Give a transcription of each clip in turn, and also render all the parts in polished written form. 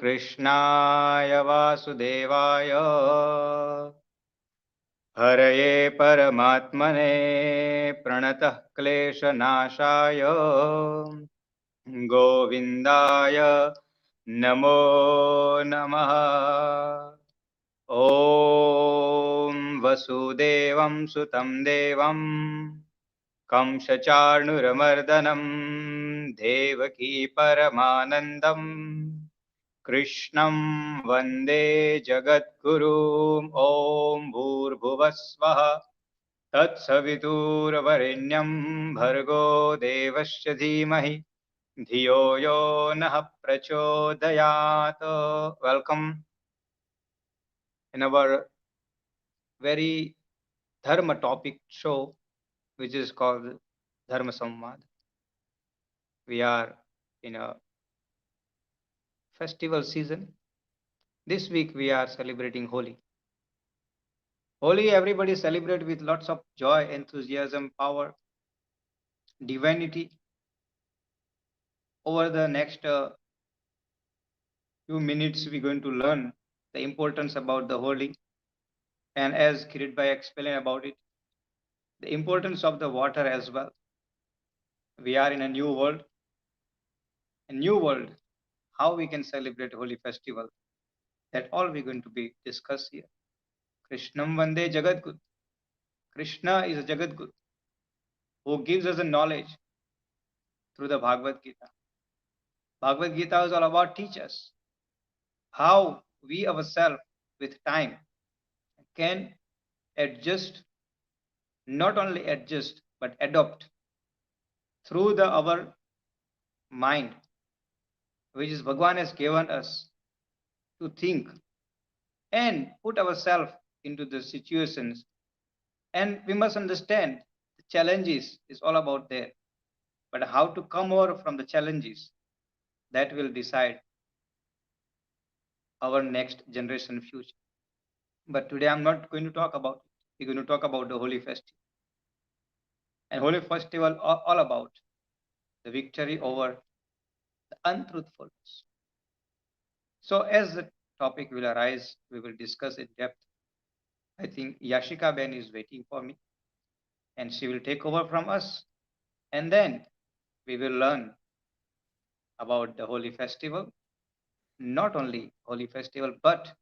कृष्णाय वासुदेवाय हरये परमात्मने प्रणतः क्लेशनाशाय गोविन्दाय नमो नमः। ॐ वसुदेवं सुतं देवं कंसचाणूरमर्दनं देवकी परमानन्दं कृष्णं वन्दे जगद्गुरुम्। ॐ भूर्भुवः स्वः तत्सवितुर्वरेण्यं भर्गो देवस्य धीमहि धियो यो नः प्रचोदयात्। Welcome in our very dharma topic show, which is called Dharma Samvad. We are in a festival season. This week we are celebrating Holi. Holi, everybody celebrate with lots of joy, enthusiasm, power, divinity. Over the next few minutes, we're going to learn the importance about the Holi. And as Kirit Bhai explained about it, the importance of the water as well. We are in a new world. A new world, how we can celebrate Holi festival. That all we're going to be discuss here. Krishnam Vande Jagadguru. Krishna is a Jagadguru who gives us a knowledge through the Bhagavad Gita. Bhagavad Gita is all about teach us how we ourselves with time can adjust, not only adjust, but adopt through our mind, which is Bhagwan has given us to think and put ourselves into the situations. And we must understand the challenges is all about there. But how to come over from the challenges, that will decide our next generation future. But today I'm not going to talk about it. We're going to talk about the Holy Festival. And Holy Festival all about the victory over the untruthfulness. So as the topic will arise, we will discuss in depth. I think Yashika Ben is waiting for me and she will take over from us. And then we will learn about the Holy Festival. Not only Holy Festival, but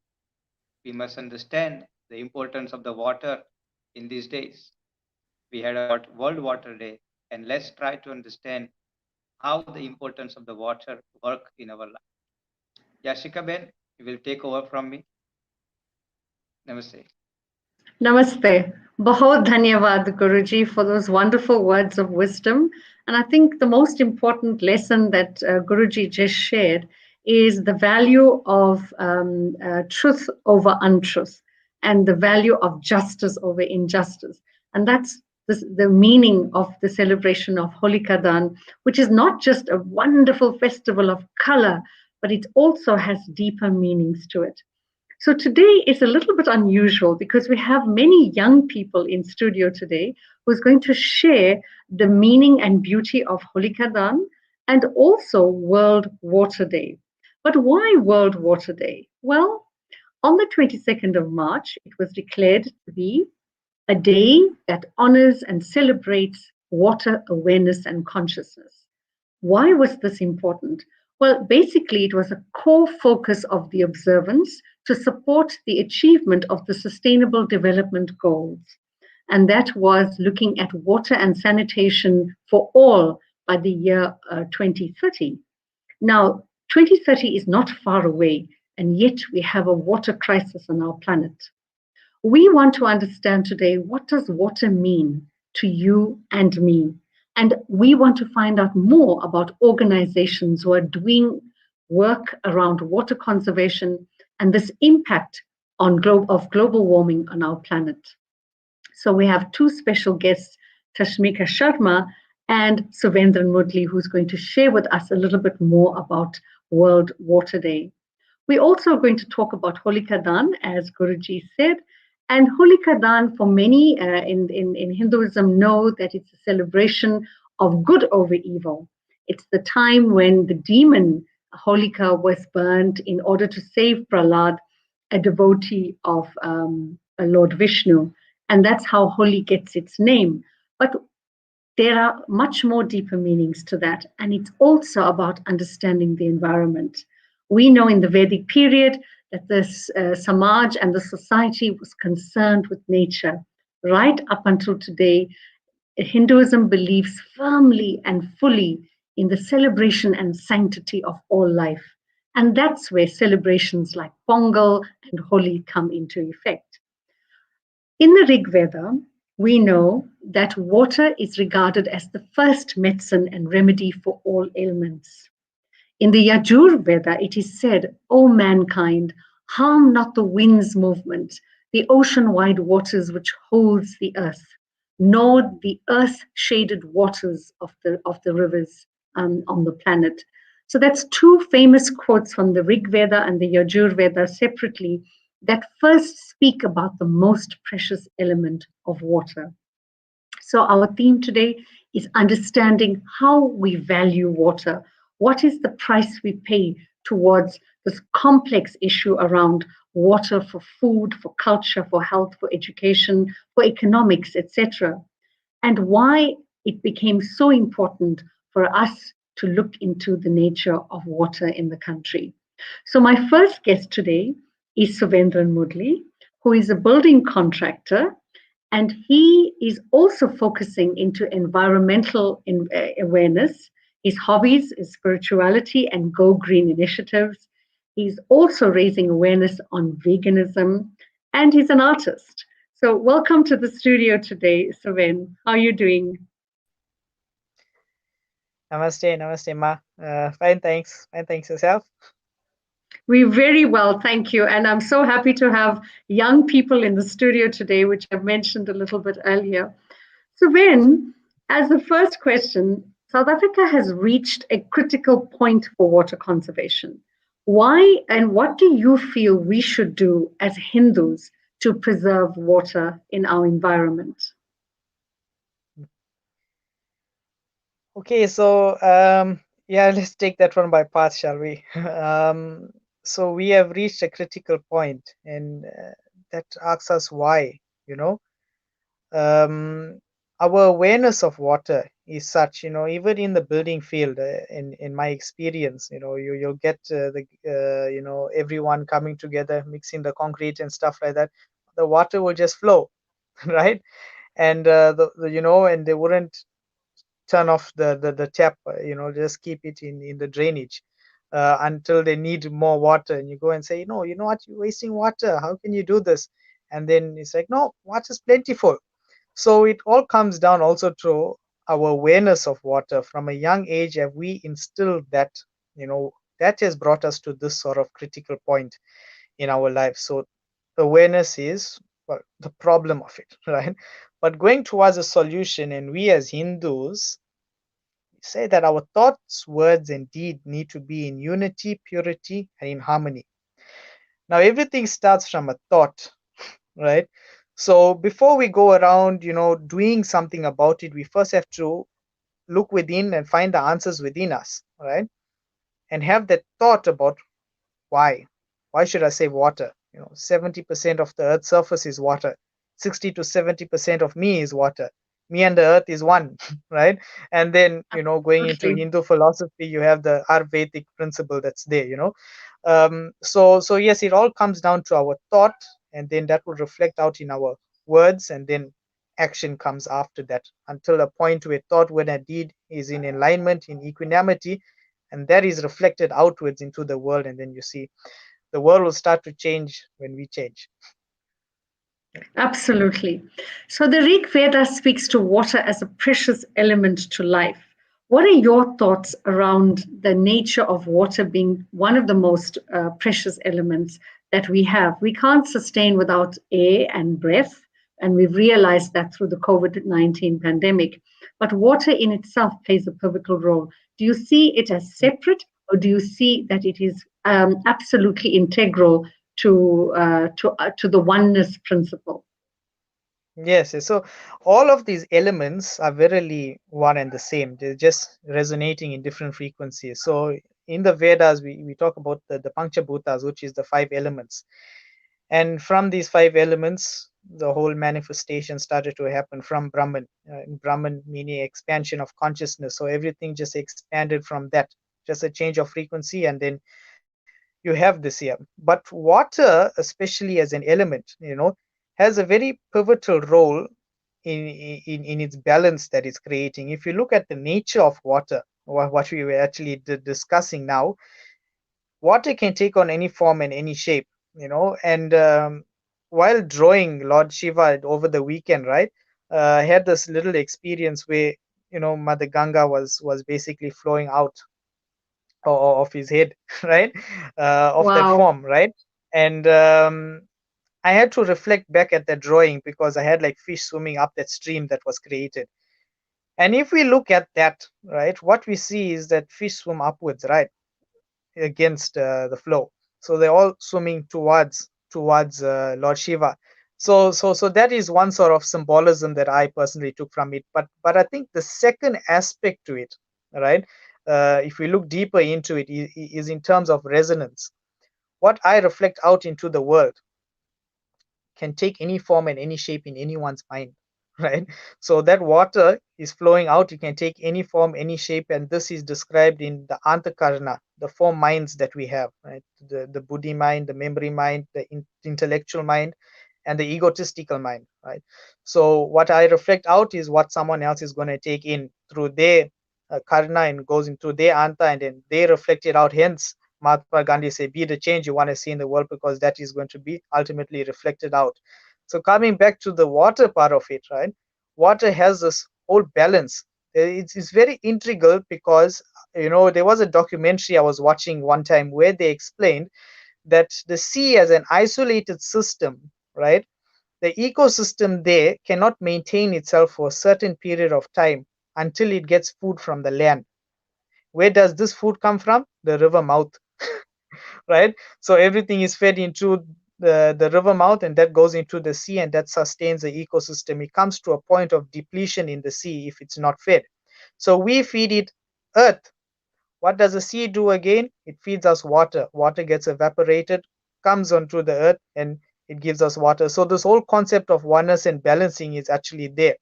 we must understand the importance of the water in these days. We had a World Water Day, and let's try to understand how the importance of the water work in our life. Yashika Ben, you will take over from me. Namaste. Namaste. Bahut dhanyavad, Guruji, for those wonderful words of wisdom. And I think the most important lesson that Guruji just shared is the value of truth over untruth and the value of justice over injustice. And that's the meaning of the celebration of Holika Dahan, which is not just a wonderful festival of color, but it also has deeper meanings to it. So today is a little bit unusual because we have many young people in studio today who's going to share the meaning and beauty of Holika Dahan and also World Water Day. But why World Water Day? Well, on the 22nd of March, it was declared to be a day that honors and celebrates water awareness and consciousness. Why was this important? Well, basically, it was a core focus of the observance to support the achievement of the Sustainable Development Goals. And that was looking at water and sanitation for all by the year 2030. Now, 2030 is not far away, and yet we have a water crisis on our planet. We want to understand today, what does water mean to you and me? And we want to find out more about organizations who are doing work around water conservation and this impact of global warming on our planet. So we have two special guests, Tashmika Sharma and Suvendran Mudli, who's going to share with us a little bit more about World Water Day. We're also going to talk about Holika Dahan, as Guruji said. And Holika Dahan, for many in Hinduism, know that it's a celebration of good over evil. It's the time when the demon Holika was burnt in order to save Prahlad, a devotee of Lord Vishnu. And that's how Holi gets its name. But there are much more deeper meanings to that. And it's also about understanding the environment. We know in the Vedic period that this Samaj and the society was concerned with nature. Right up until today, Hinduism believes firmly and fully in the celebration and sanctity of all life. And that's where celebrations like Pongal and Holi come into effect. In the Rig Veda, we know that water is regarded as the first medicine and remedy for all ailments. In the Yajur Veda, it is said, O mankind, harm not the wind's movement, the ocean wide waters which holds the earth, nor the earth shaded waters of the rivers on the planet. So that's two famous quotes from the Rig Veda and the Yajur Veda separately that first speak about the most precious element of water. So, our theme today is understanding how we value water. What is the price we pay towards this complex issue around water for food, for culture, for health, for education, for economics, etc., and why it became so important for us to look into the nature of water in the country. So, my first guest today is Suvendran Mudli, who is a building contractor, and he is also focusing into environmental awareness. His hobbies is spirituality and Go Green initiatives. He's also raising awareness on veganism, and he's an artist. So, welcome to the studio today, Suven. How are you doing? Namaste, namaste, Ma. Fine, thanks. Fine, thanks yourself. We're very well, thank you. And I'm so happy to have young people in the studio today, which I've mentioned a little bit earlier. So, when, as the first question, South Africa has reached a critical point for water conservation. Why and what do you feel we should do as Hindus to preserve water in our environment? Okay, so yeah, let's take that one by parts, shall we? So we have reached a critical point, and that asks us why. You know, our awareness of water is such. Even in the building field, in my experience, you'll get everyone coming together, mixing the concrete and stuff like that. The water will just flow, right? And and they wouldn't turn off the tap, just keep it in the drainage until they need more water, and you go and say, no, you know what, you're wasting water, how can you do this? And then it's like, no, water's plentiful. So it all comes down also to our awareness of water from a young age. Have we instilled that, that has brought us to this sort of critical point in our life. So awareness is, well, the problem of it, right? But going towards a solution, and we as Hindus say that our thoughts, words, and deed need to be in unity, purity, and in harmony. Now, everything starts from a thought, right? So before we go around, doing something about it, we first have to look within and find the answers within us, right? And have that thought about why. Why should I save water? 70% of the Earth's surface is water. 60 to 70% of me is water. Me and the Earth is one, right? And then, going into Absolutely. Hindu philosophy, you have the Ayurvedic principle that's there. So yes, it all comes down to our thought, and then that will reflect out in our words, and then action comes after that, until a point where thought, word, and deed is in alignment, in equanimity, and that is reflected outwards into the world, and then you see the world will start to change when we change. Absolutely. So the Rig Veda speaks to water as a precious element to life. What are your thoughts around the nature of water being one of the most precious elements that we have? We can't sustain without air and breath, and we've realized that through the COVID-19 pandemic. But water in itself plays a pivotal role. Do you see it as separate, or do you see that it is absolutely integral to the oneness principle? Yes, so all of these elements are verily one and the same. They're just resonating in different frequencies. So in the Vedas, we talk about the Panchabhutas, which is the 5 elements. And from these 5 elements, the whole manifestation started to happen from Brahman. Brahman meaning expansion of consciousness. So everything just expanded from that, just a change of frequency, and then you have this here. But water, especially as an element, has a very pivotal role in its balance that it's creating. If you look at the nature of water, what we were actually discussing now, water can take on any form and any shape, and while drawing Lord Shiva over the weekend, right, I had this little experience where, Mother Ganga was basically flowing out of his head, right, of that Wow. form, right. And I had to reflect back at that drawing because I had like fish swimming up that stream that was created. And if we look at that, right, what we see is that fish swim upwards, right, against the flow. So they're all swimming towards Lord Shiva. So that is one sort of symbolism that I personally took from it. But I think the second aspect to it, right, if we look deeper into it, is in terms of resonance. What I reflect out into the world can take any form and any shape in anyone's mind, right. So that water is flowing out, it can take any form, any shape, and this is described in the antakarna, the 4 minds that we have, right, the buddhi mind, the memory mind, the intellectual mind, and the egotistical mind, right. So what I reflect out is what someone else is going to take in through their karna and goes into their anta, and then they reflect it out. Hence Mahatma Gandhi say, be the change you want to see in the world, because that is going to be ultimately reflected out. So coming back to the water part of it, right? Water has this whole balance. It's very integral because, there was a documentary I was watching one time where they explained that the sea as an isolated system, right? The ecosystem there cannot maintain itself for a certain period of time until it gets food from the land. Where does this food come from? The river mouth, right? So everything is fed into the river mouth, and that goes into the sea, and that sustains the ecosystem. It comes to a point of depletion in the sea if it's not fed. So we feed it earth. What does the sea do again? It feeds us water. Water gets evaporated, comes onto the earth, and it gives us water. So this whole concept of oneness and balancing is actually there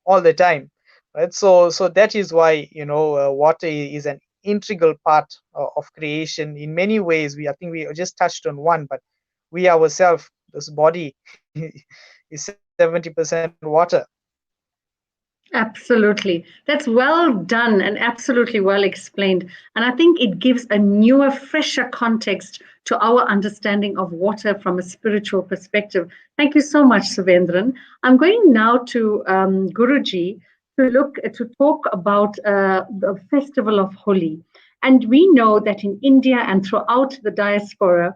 all the time, right. So that is why, water is an integral part of creation in many ways. I think we just touched on one, but we ourselves, this body is 70% water. Absolutely. That's well done and absolutely well explained. And I think it gives a newer, fresher context to our understanding of water from a spiritual perspective. Thank you so much, Suvendran. I'm going now to Guruji to talk about the festival of Holi. And we know that in India and throughout the diaspora,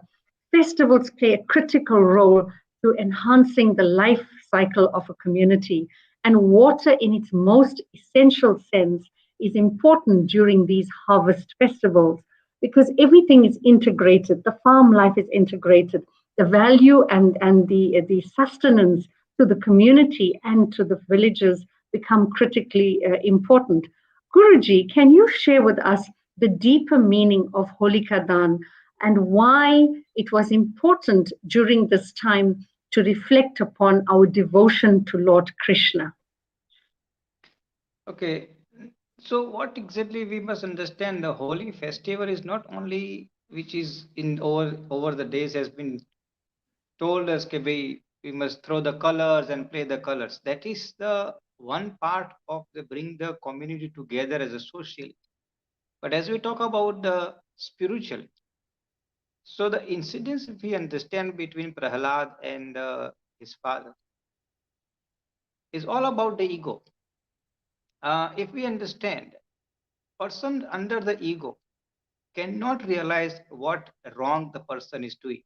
festivals play a critical role to enhancing the life cycle of a community. And water, in its most essential sense, is important during these harvest festivals because everything is integrated. The farm life is integrated. The value and the sustenance to the community and to the villages become critically important. Guruji, can you share with us the deeper meaning of Holika Dan and why it was important during this time to reflect upon our devotion to Lord Krishna? Okay, so what exactly we must understand, the holy festival is not only which is in over the days has been told us that we must throw the colors and play the colors. That is the one part of the bring the community together as a social. But as we talk about the spiritual, so the incidents we understand between Prahalad and his father is all about the ego. If we understand, person under the ego cannot realize what wrong the person is doing.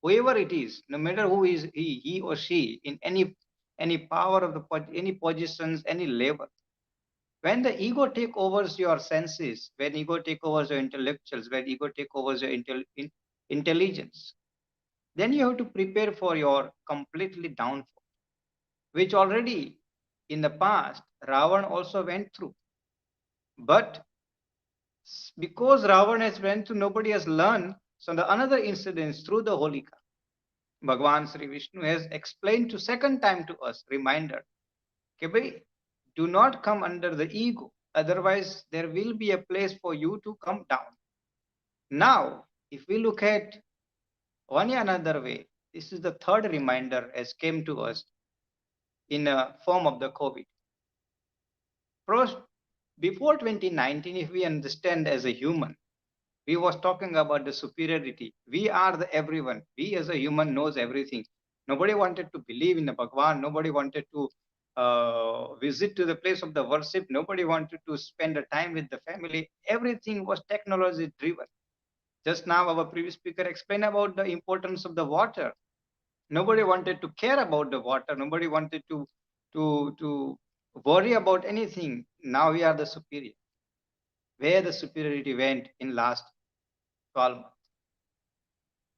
Whoever it is, no matter who is he or she in any power of the any positions, any level. When the ego take overs your senses, when ego take overs your intellectuals, when ego take overs your intelligence, then you have to prepare for your completely downfall, which already in the past Ravan also went through. But Because Ravan has went to, nobody has learned. So the another incident through the Holika, Bhagwan Sri Vishnu has explained to second time to us, reminder, okay, bhai, do not come under the ego. Otherwise, there will be a place for you to come down. Now, if we look at one another way, this is the third reminder as came to us in a form of the COVID. First, before 2019, if we understand as a human, we was talking about the superiority. We are the everyone. We as a human knows everything. Nobody wanted to believe in the Bhagwan. Nobody wanted to visit to the place of the worship. Nobody wanted to spend a time with the family. Everything was technology driven. Just now, our previous speaker explained about the importance of the water. Nobody wanted to care about the water. Nobody wanted to worry about anything. Now we are the superior. Where the superiority went in last 12 months.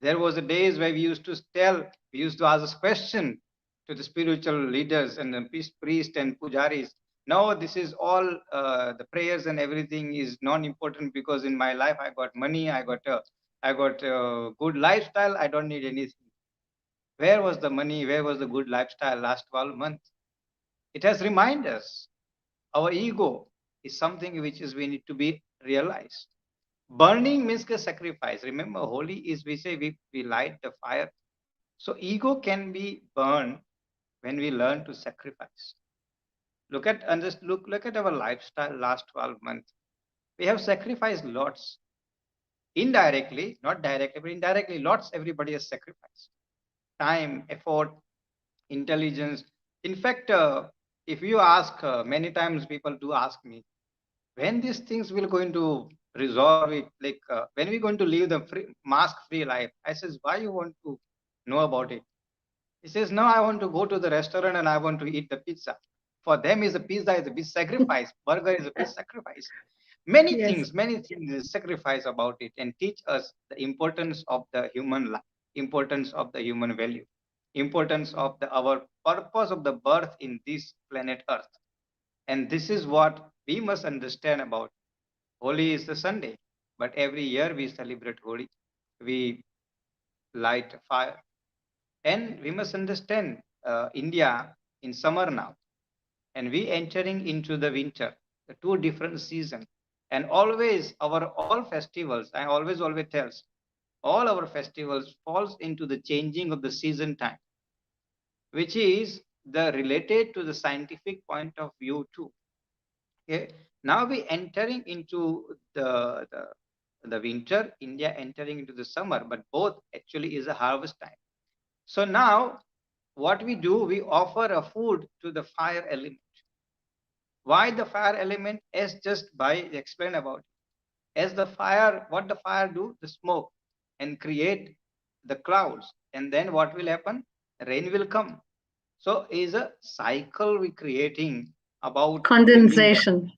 There was a days where we used to ask a question to the spiritual leaders and the priest and pujaris. No, this is all the prayers and everything is non-important because in my life I got money, I got a good lifestyle. I don't need anything. Where was the money? Where was the good lifestyle last 12 months? It has reminded us our ego is something which is we need to be realized. Burning means a sacrifice. Remember, holy is we say we light the fire. So ego can be burned when we learn to sacrifice. Look at our lifestyle last 12 months. We have sacrificed lots. Indirectly, not directly, but indirectly, lots everybody has sacrificed. Time, effort, intelligence. In fact, if you ask, many times people do ask me, when these things will going to resolve it, like when we going to live the mask free life. I says, why you want to know about it? He says, no, I want to go to the restaurant and I want to eat the pizza. For them is a pizza is a big sacrifice, burger is a big sacrifice. Yes. Many things is sacrifice about it and teach us the importance of the human life, importance of the human value, importance of the our purpose of the birth in this planet earth. And this is what we must understand about. Holi is the Sunday, but every year we celebrate Holi. We light a fire. And we must understand India in summer now, and we entering into the winter, the two different seasons. And always our all festivals, I always tells, all our festivals falls into the changing of the season time, which is the related to the scientific point of view too. Okay. Now we entering into the winter, India entering into the summer, but both actually is a harvest time. So now what we do, we offer a food to the fire element. Why the fire element? As just by explain about it. As the fire, what the fire do? The smoke and create the clouds. And then what will happen? Rain will come. So is a cycle we creating about bringing the, Condensation.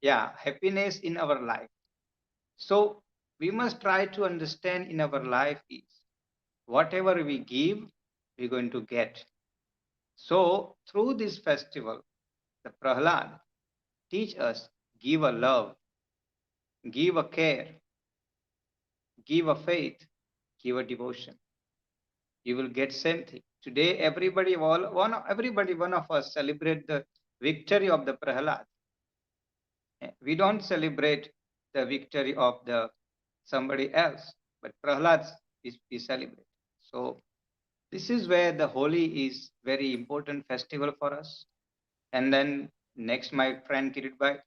yeah, happiness in our life. So we must try to understand in our life is whatever we give, we're going to get. So through this festival, the Prahlad teach us give a love, give a care, give a faith, give a devotion. You will get same thing. Today, everybody, one of us celebrate the victory of the Prahlad. We don't celebrate the victory of the somebody else, but Prahlad is we celebrate. So this is where the Holi is very important festival for us. And then next, my friend Kirit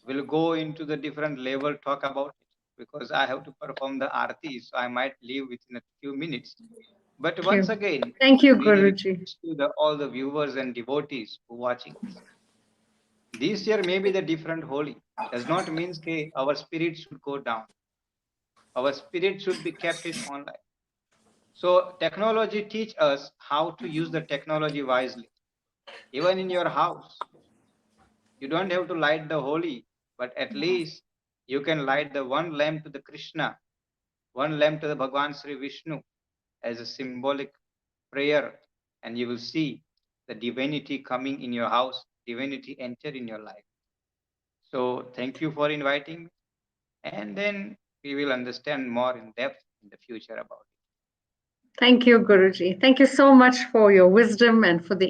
will go into the different level, talk about it because I have to perform the arti, so I might leave within a few minutes. But Thank once you. again, Thank you, we Guruji. request to all the viewers and devotees who watching this. This year may be the different holy. Does not mean that our spirit should go down. Our spirit should be kept it online. So technology teach us how to use the technology wisely. Even in your house, you don't have to light the holy, but at least you can light the one lamp to the Krishna, one lamp to the Bhagwan Sri Vishnu as a symbolic prayer, and you will see the divinity coming in your house, divinity enter in your life. So thank you for inviting me. and then we will understand more in depth in the future about it. Thank you, Guruji. Thank you so much for your wisdom and for the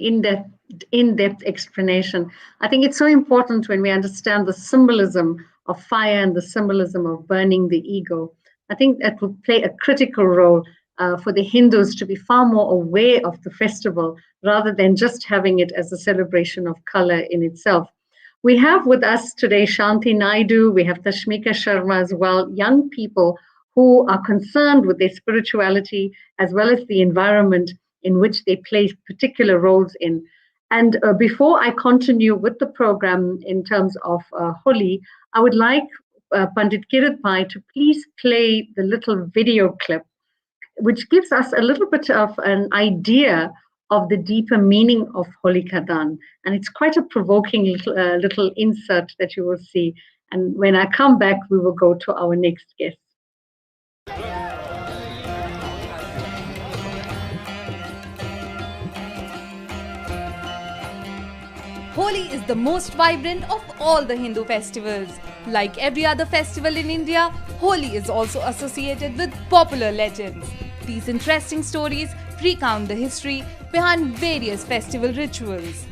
in-depth explanation. I think it's so important when we understand the symbolism of fire and the symbolism of burning the ego. I think that would play a critical role for the Hindus to be far more aware of the festival rather than just having it as a celebration of color in itself. We have with us today Shanti Naidu, we have Tashmika Sharma as well, young people who are concerned with their spirituality as well as the environment in which they play particular roles in. And before I continue with the program in terms of Holi, I would like Pandit Kirit Bhai to please play the little video clip, which gives us a little bit of an idea of the deeper meaning of Holika Dahan. And it's quite a provoking little insert that you will see. And when I come back, we will go to our next guest. Holi is the most vibrant of all the Hindu festivals. Like every other festival in India, Holi is also associated with popular legends. These interesting stories recount the history behind various festival rituals.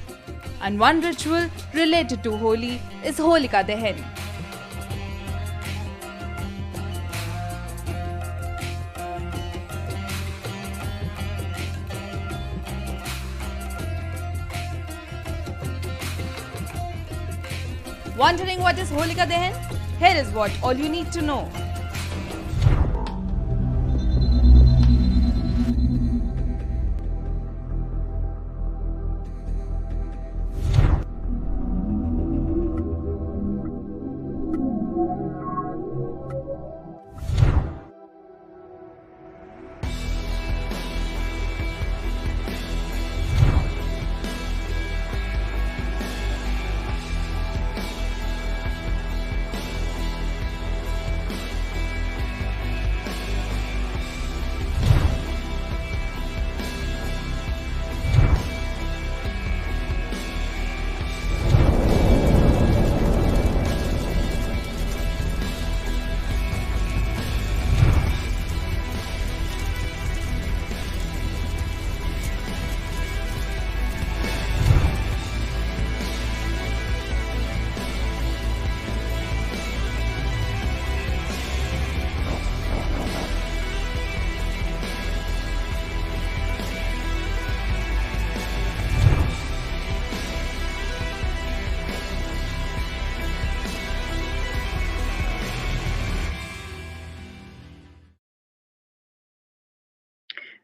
And one ritual related to Holi is Holika Dahan. Wondering what is Holika Dahan? Here is what all you need to know.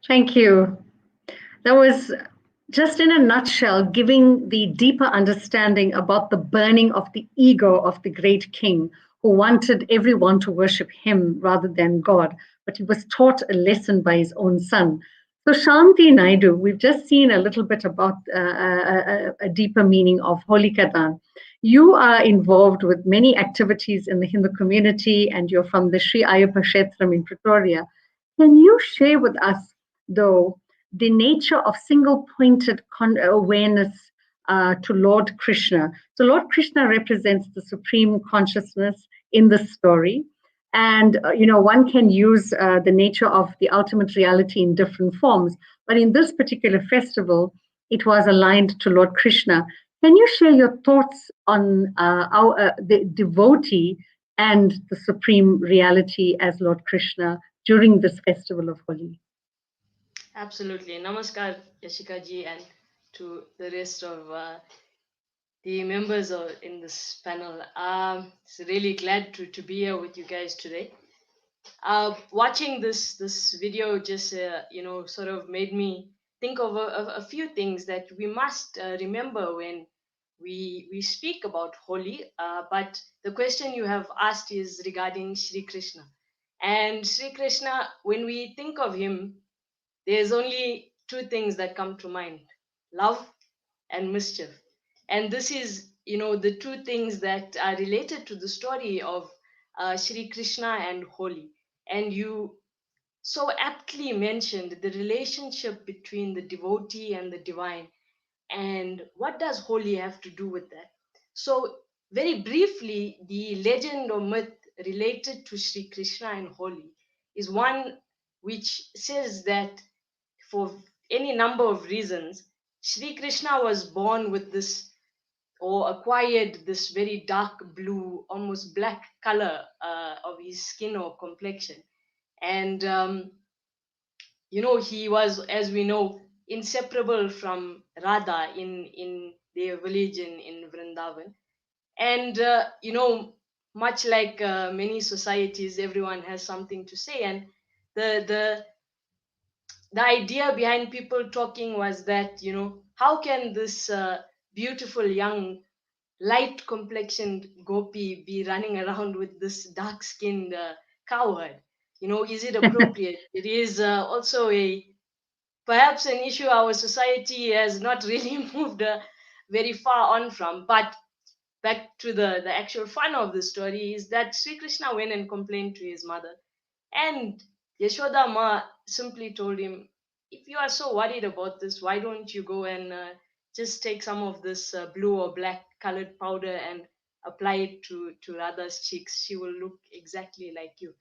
Thank you. That was just in a nutshell giving the deeper understanding about the burning of the ego of the great king who wanted everyone to worship him rather than God, but he was taught a lesson by his own son. So, Shanti Naidu, we've just seen a little bit about a deeper meaning of Holika Dahan. You are involved with many activities in the Hindu community, and you're from the Sri Ayappa Kshetram in Pretoria. Can you share with us, though, the nature of single pointed awareness to Lord Krishna? So, Lord Krishna represents the supreme consciousness in the story. And, one can use the nature of the ultimate reality in different forms. But in this particular festival, it was aligned to Lord Krishna. Can you share your thoughts on the devotee and the supreme reality as Lord Krishna during this festival of Holi? Absolutely. Namaskar, Yashika ji, and to the rest of the members in this panel. It's really glad to be here with you guys today. Watching this video just sort of made me think of a few things that we must remember when we speak about Holi. But the question you have asked is regarding Sri Krishna, and Sri Krishna. When we think of him, there's only two things that come to mind: love and mischief. And this is, the two things that are related to the story of Sri Krishna and Holi. And you so aptly mentioned the relationship between the devotee and the divine. And what does Holi have to do with that? So, very briefly, the legend or myth related to Sri Krishna and Holi is one which says that for any number of reasons, Sri Krishna was born with this or acquired this very dark blue, almost black color of his skin or complexion. And, he was, as we know, inseparable from Radha in their village in Vrindavan. And, much like many societies, everyone has something to say. And the idea behind people talking was that, how can this beautiful young light complexioned gopi be running around with this dark skinned cowherd? Is it appropriate? It is also perhaps an issue our society has not really moved very far on from. But back to the actual fun of the story is that Sri Krishna went and complained to his mother, and Yashoda Ma simply told him, if you are so worried about this, why don't you go and just take some of this blue or black colored powder and apply it to Radha's cheeks? She will look exactly like you.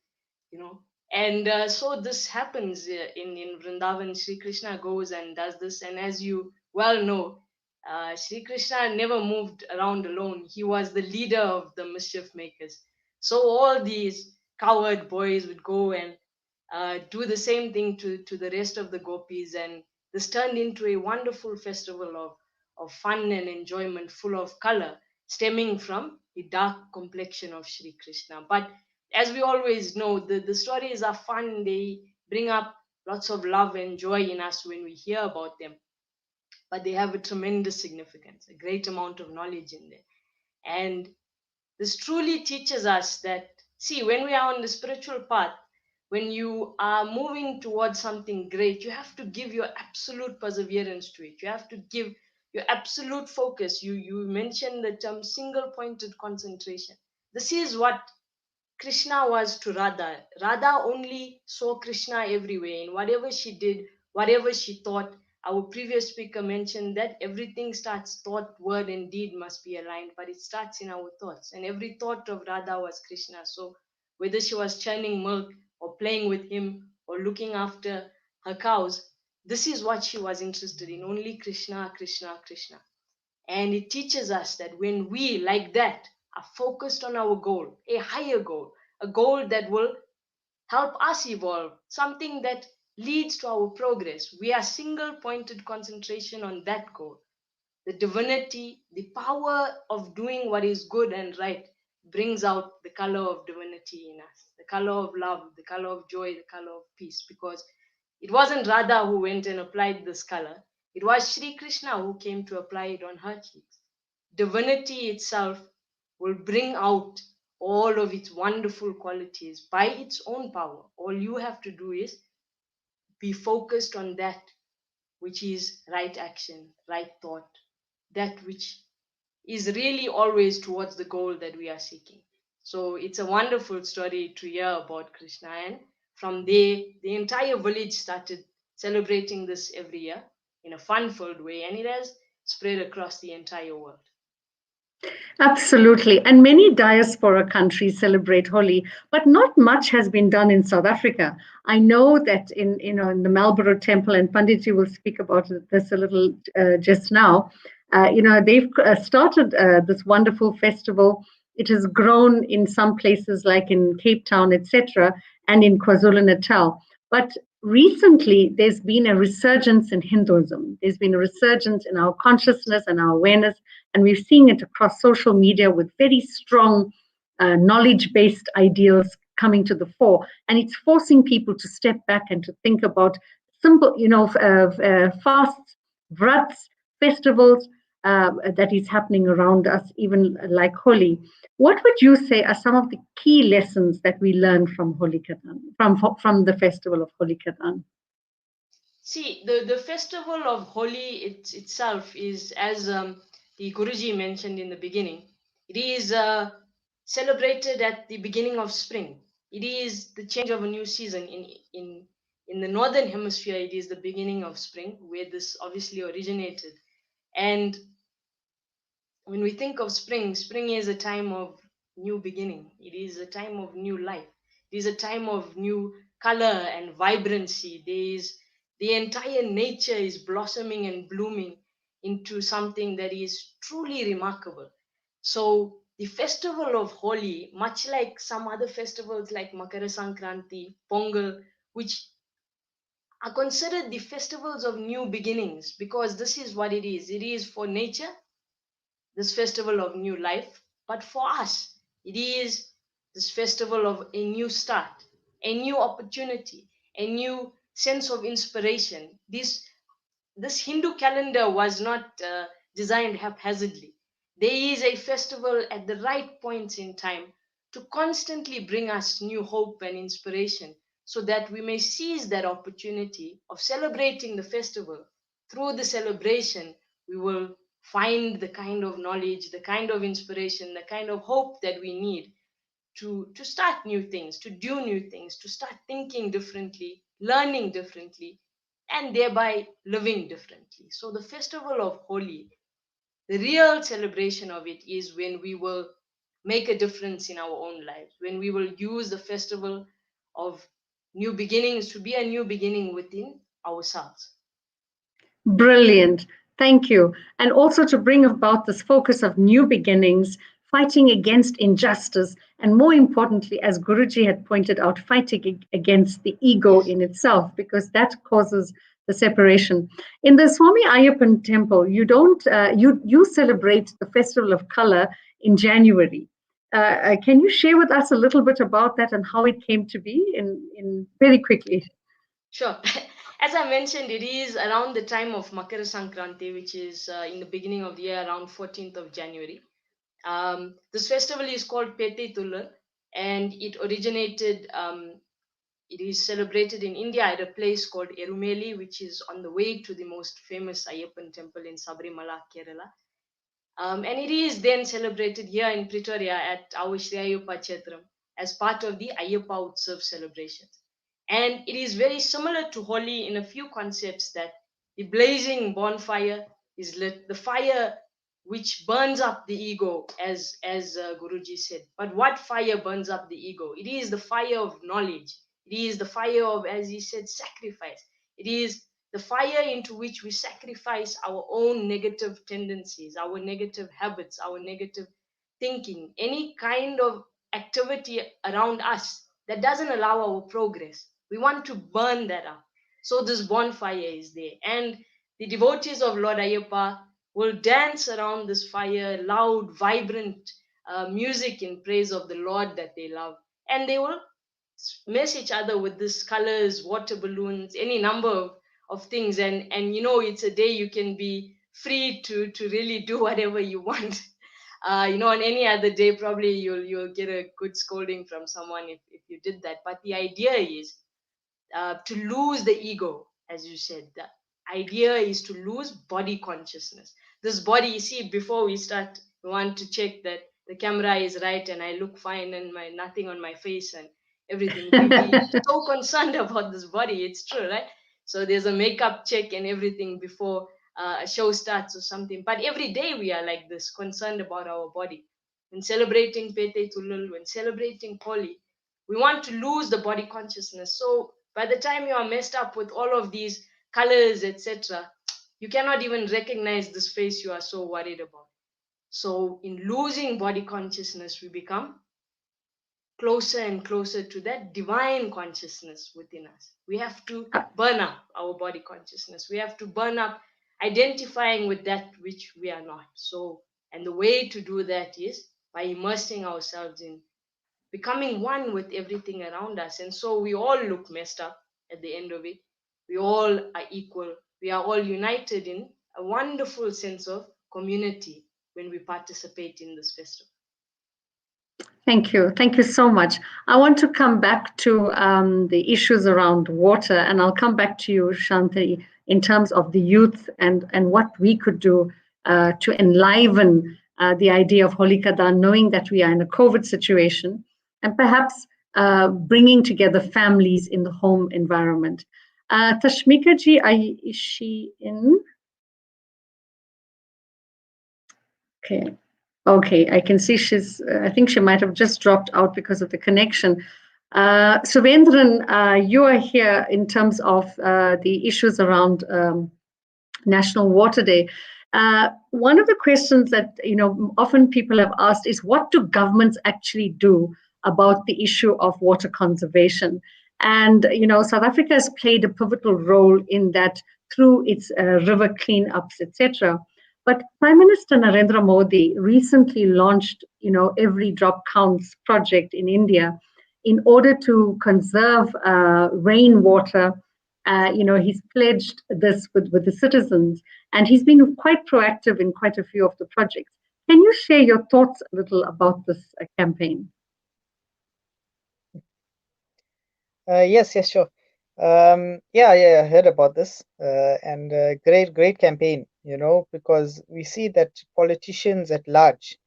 And so this happens in Vrindavan. Sri Krishna goes and does this. And as you well know, Sri Krishna never moved around alone. He was the leader of the mischief makers. So all these coward boys would go and do the same thing to the rest of the gopis, and this turned into a wonderful festival of fun and enjoyment, full of color, stemming from the dark complexion of Sri Krishna. But as we always know, the stories are fun. They bring up lots of love and joy in us when we hear about them, but they have a tremendous significance, a great amount of knowledge in there. And this truly teaches us that, see, when we are on the spiritual path, when you are moving towards something great, you have to give your absolute perseverance to it. You have to give your absolute focus. You mentioned the term single pointed concentration. This is what Krishna was to Radha. Radha only saw Krishna everywhere in whatever she did, whatever she thought. Our previous speaker mentioned that everything starts, thought, word, and deed must be aligned, but it starts in our thoughts. And every thought of Radha was Krishna. So whether she was churning milk or playing with him or looking after her cows, this is what she was interested in, only Krishna, Krishna, Krishna. And it teaches us that when we, like that, are focused on our goal, a higher goal, a goal that will help us evolve, something that leads to our progress, we are single pointed concentration on that goal. The divinity, the power of doing what is good and right brings out the color of divinity in us, the color of love, the color of joy, the color of peace. Because it wasn't Radha who went and applied this color, it was Sri Krishna who came to apply it on her cheeks. Divinity itself will bring out all of its wonderful qualities by its own power. All you have to do is be focused on that which is right action, right thought, that which is really always towards the goal that we are seeking. So it's a wonderful story to hear about Krishna. And from there, the entire village started celebrating this every year in a fun-filled way, and it has spread across the entire world. Absolutely. And many diaspora countries celebrate Holi, but not much has been done in South Africa. I know that in the Marlborough Temple, and Panditji will speak about this a little just now. They've started this wonderful festival. It has grown in some places like in Cape Town, etc., and in KwaZulu Natal. But recently, there's been a resurgence in Hinduism. There's been a resurgence in our consciousness and our awareness, and we're seeing it across social media with very strong knowledge-based ideals coming to the fore. And it's forcing people to step back and to think about simple, fasts, vrats, festivals that is happening around us, even like Holi. What would you say are some of the key lessons that we learned from Holi Katan, from the festival of Holi Katan? See, the festival of Holi itself is, as the Guruji mentioned in the beginning, it is celebrated at the beginning of spring. It is the change of a new season. In the northern hemisphere, it is the beginning of spring, where this obviously originated. And when we think of spring, spring is a time of new beginning. It is a time of new life. It is a time of new color and vibrancy. The entire nature is blossoming and blooming into something that is truly remarkable. So the festival of Holi, much like some other festivals like Makara Sankranti, Pongal, which are considered the festivals of new beginnings, because this is what it is. It is for nature, this festival of new life, but for us, it is this festival of a new start, a new opportunity, a new sense of inspiration. This Hindu calendar was not designed haphazardly. There is a festival at the right points in time to constantly bring us new hope and inspiration, so that we may seize that opportunity of celebrating the festival. Through the celebration, we will find the kind of knowledge, the kind of inspiration, the kind of hope that we need to start new things, to do new things, to start thinking differently, learning differently, and thereby living differently. So the festival of Holi, the real celebration of it is when we will make a difference in our own lives, when we will use the festival of new beginnings to be a new beginning within ourselves. Brilliant. Thank you. And also to bring about this focus of new beginnings, fighting against injustice, and more importantly, as Guruji had pointed out, fighting against the ego Yes. in itself, because that causes the separation. In the Swami Ayyappan temple, you celebrate the festival of color in January. Can you share with us a little bit about that and how it came to be in very quickly? Sure. As I mentioned, it is around the time of Makara Sankranti, which is in the beginning of the year, around 14th of January. This festival is called Pete Tullar, and it originated, it is celebrated in India at a place called Erumeli, which is on the way to the most famous Ayyappan temple in Sabrimala, Kerala. And it is then celebrated here in Pretoria at our Sri Ayyappa Chetram as part of the Ayyappa Utsav celebrations. And it is very similar to Holi in a few concepts, that the blazing bonfire is lit, the fire which burns up the ego, as Guruji said. But what fire burns up the ego? It is the fire of knowledge. It is the fire of, as he said, sacrifice. It is the fire into which we sacrifice our own negative tendencies, our negative habits, our negative thinking, any kind of activity around us that doesn't allow our progress. We want to burn that up. So this bonfire is there. And the devotees of Lord Ayyappa will dance around this fire, loud, vibrant music in praise of the Lord that they love. And they will mess each other with these colors, water balloons, any number of things. And it's a day you can be free to really do whatever you want. On any other day, probably you'll get a good scolding from someone if you did that. But the idea is to lose the ego, as you said. The idea is to lose body consciousness. This body, you see, before we start, we want to check that the camera is right and I look fine and my nothing on my face and everything. We so concerned about this body. It's true, right? So there's a makeup check and everything before a show starts or something. But every day we are like this, concerned about our body. When celebrating Pete Tulul, when celebrating Holi, we want to lose the body consciousness. So by the time you are messed up with all of these colors, etc., you cannot even recognize this face you are so worried about. So in losing body consciousness, we become closer and closer to that divine consciousness within us. We have to burn up our body consciousness. We have to burn up identifying with that which we are not. So, and the way to do that is by immersing ourselves in becoming one with everything around us. And so we all look messed up at the end of it. We all are equal. We are all united in a wonderful sense of community when we participate in this festival. Thank you. Thank you so much. I want to come back to the issues around water, and I'll come back to you, Shanti, in terms of the youth and what we could do to enliven the idea of Holikada, knowing that we are in a COVID situation, and perhaps bringing together families in the home environment. Tashmika ji, is she in? Okay. Okay, I can see she's, I think she might have just dropped out because of the connection. Suvendran, you are here in terms of the issues around National Water Day. One of the questions that often people have asked is, what do governments actually do about the issue of water conservation? And South Africa has played a pivotal role in that through its river cleanups, etc. But Prime Minister Narendra Modi recently launched, Every Drop Counts project in India in order to conserve rainwater. He's pledged this with the citizens, and he's been quite proactive in quite a few of the projects. Can you share your thoughts a little about this campaign? Yes, yes, sure. Yeah, I heard about this, and great campaign, because we see that politicians at large,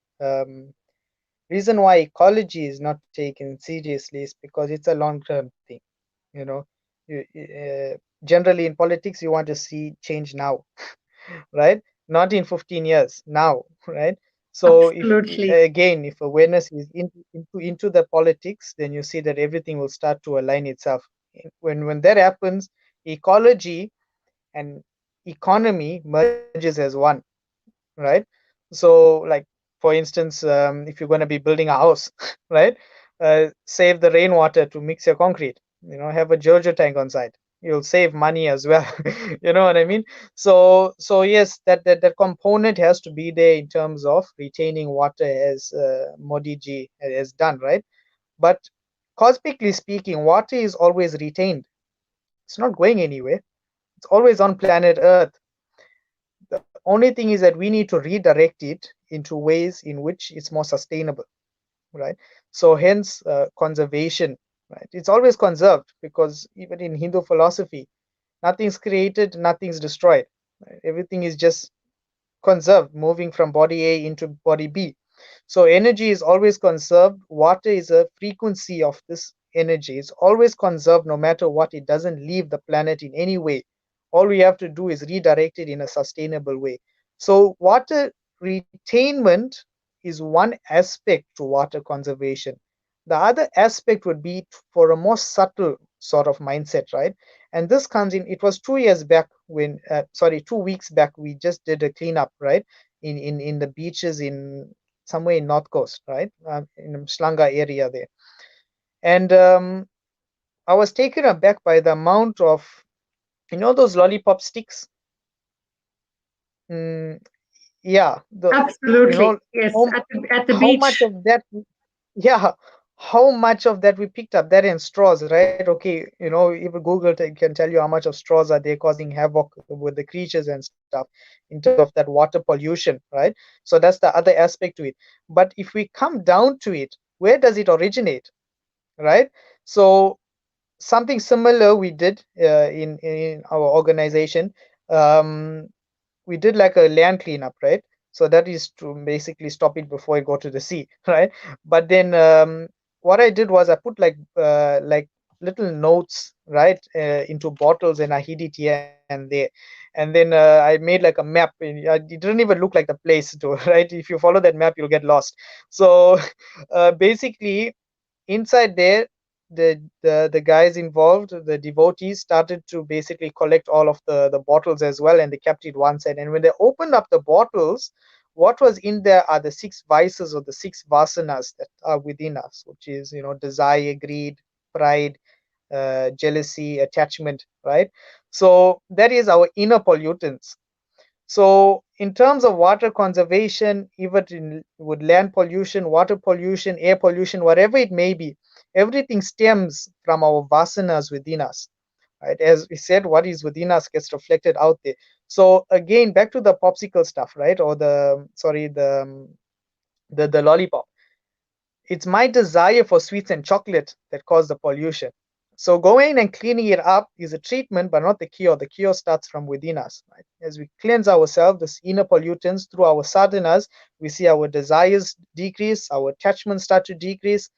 reason why ecology is not taken seriously is because it's a long-term thing, you know. Generally in politics, you want to see change now, right? Not in 15 years, now, right? So if Absolutely. again, if awareness is into the politics, then you see that everything will start to align itself. When that happens, ecology and economy merges as one, right? So like, for instance, if you're going to be building a house, right, save the rainwater to mix your concrete, have a Jojo tank on site, you'll save money as well. You know what I mean? So yes, that component has to be there in terms of retaining water, as Modi ji has done, right? But cosmically speaking, water is always retained. It's not going anywhere. It's always on planet Earth. The only thing is that we need to redirect it into ways in which it's more sustainable, right? So hence conservation, right? It's always conserved, because even in Hindu philosophy, nothing's created, nothing's destroyed, right? Everything is just conserved, moving from body A into body B. So energy is always conserved. Water is a frequency of this energy. It's always conserved no matter what. It doesn't leave the planet in any way. All we have to do is redirect it in a sustainable way. So water retainment is one aspect to water conservation. The other aspect would be for a more subtle sort of mindset, right? And this comes in, it was 2 years back when, sorry, 2 weeks back, we just did a cleanup, right? In the beaches in somewhere in North Coast, right? In Slanga area there. And I was taken aback by the amount of, those lollipop sticks? Mm, yeah, Absolutely. Yes, how, at the how much beach. of that, yeah, how much of that we picked up, that and straws, right? Okay, even Google can tell you how much of straws are there causing havoc with the creatures and stuff in terms of that water pollution, right? So that's the other aspect to it. But if we come down to it, where does it originate, right? So something similar we did in our organization. um, we did like a land cleanup, right? So that is to basically stop it before it go to the sea, right? But then what I did was I put like little notes, right, into bottles, and I hid it here and there. And then I made like a map, and it didn't even look like the place to right? If you follow that map, you'll get lost. So basically inside there, the guys involved, the devotees, started to basically collect all of the bottles as well, and they kept it one side. And when they opened up the bottles, what was in there are the 6 vices, or the 6 vasanas that are within us, which is, desire, greed, pride, jealousy, attachment, right? So that is our inner pollutants. So in terms of water conservation, even with land pollution, water pollution, air pollution, whatever it may be, everything stems from our vasanas within us, right? As we said, what is within us gets reflected out there. So again, back to the popsicle stuff, right? Or the lollipop. It's my desire for sweets and chocolate that cause the pollution. So going and cleaning it up is a treatment, but not the cure. The cure starts from within us, right? As we cleanse ourselves, this inner pollutants through our sadhanas, we see our desires decrease, our attachments start to decrease,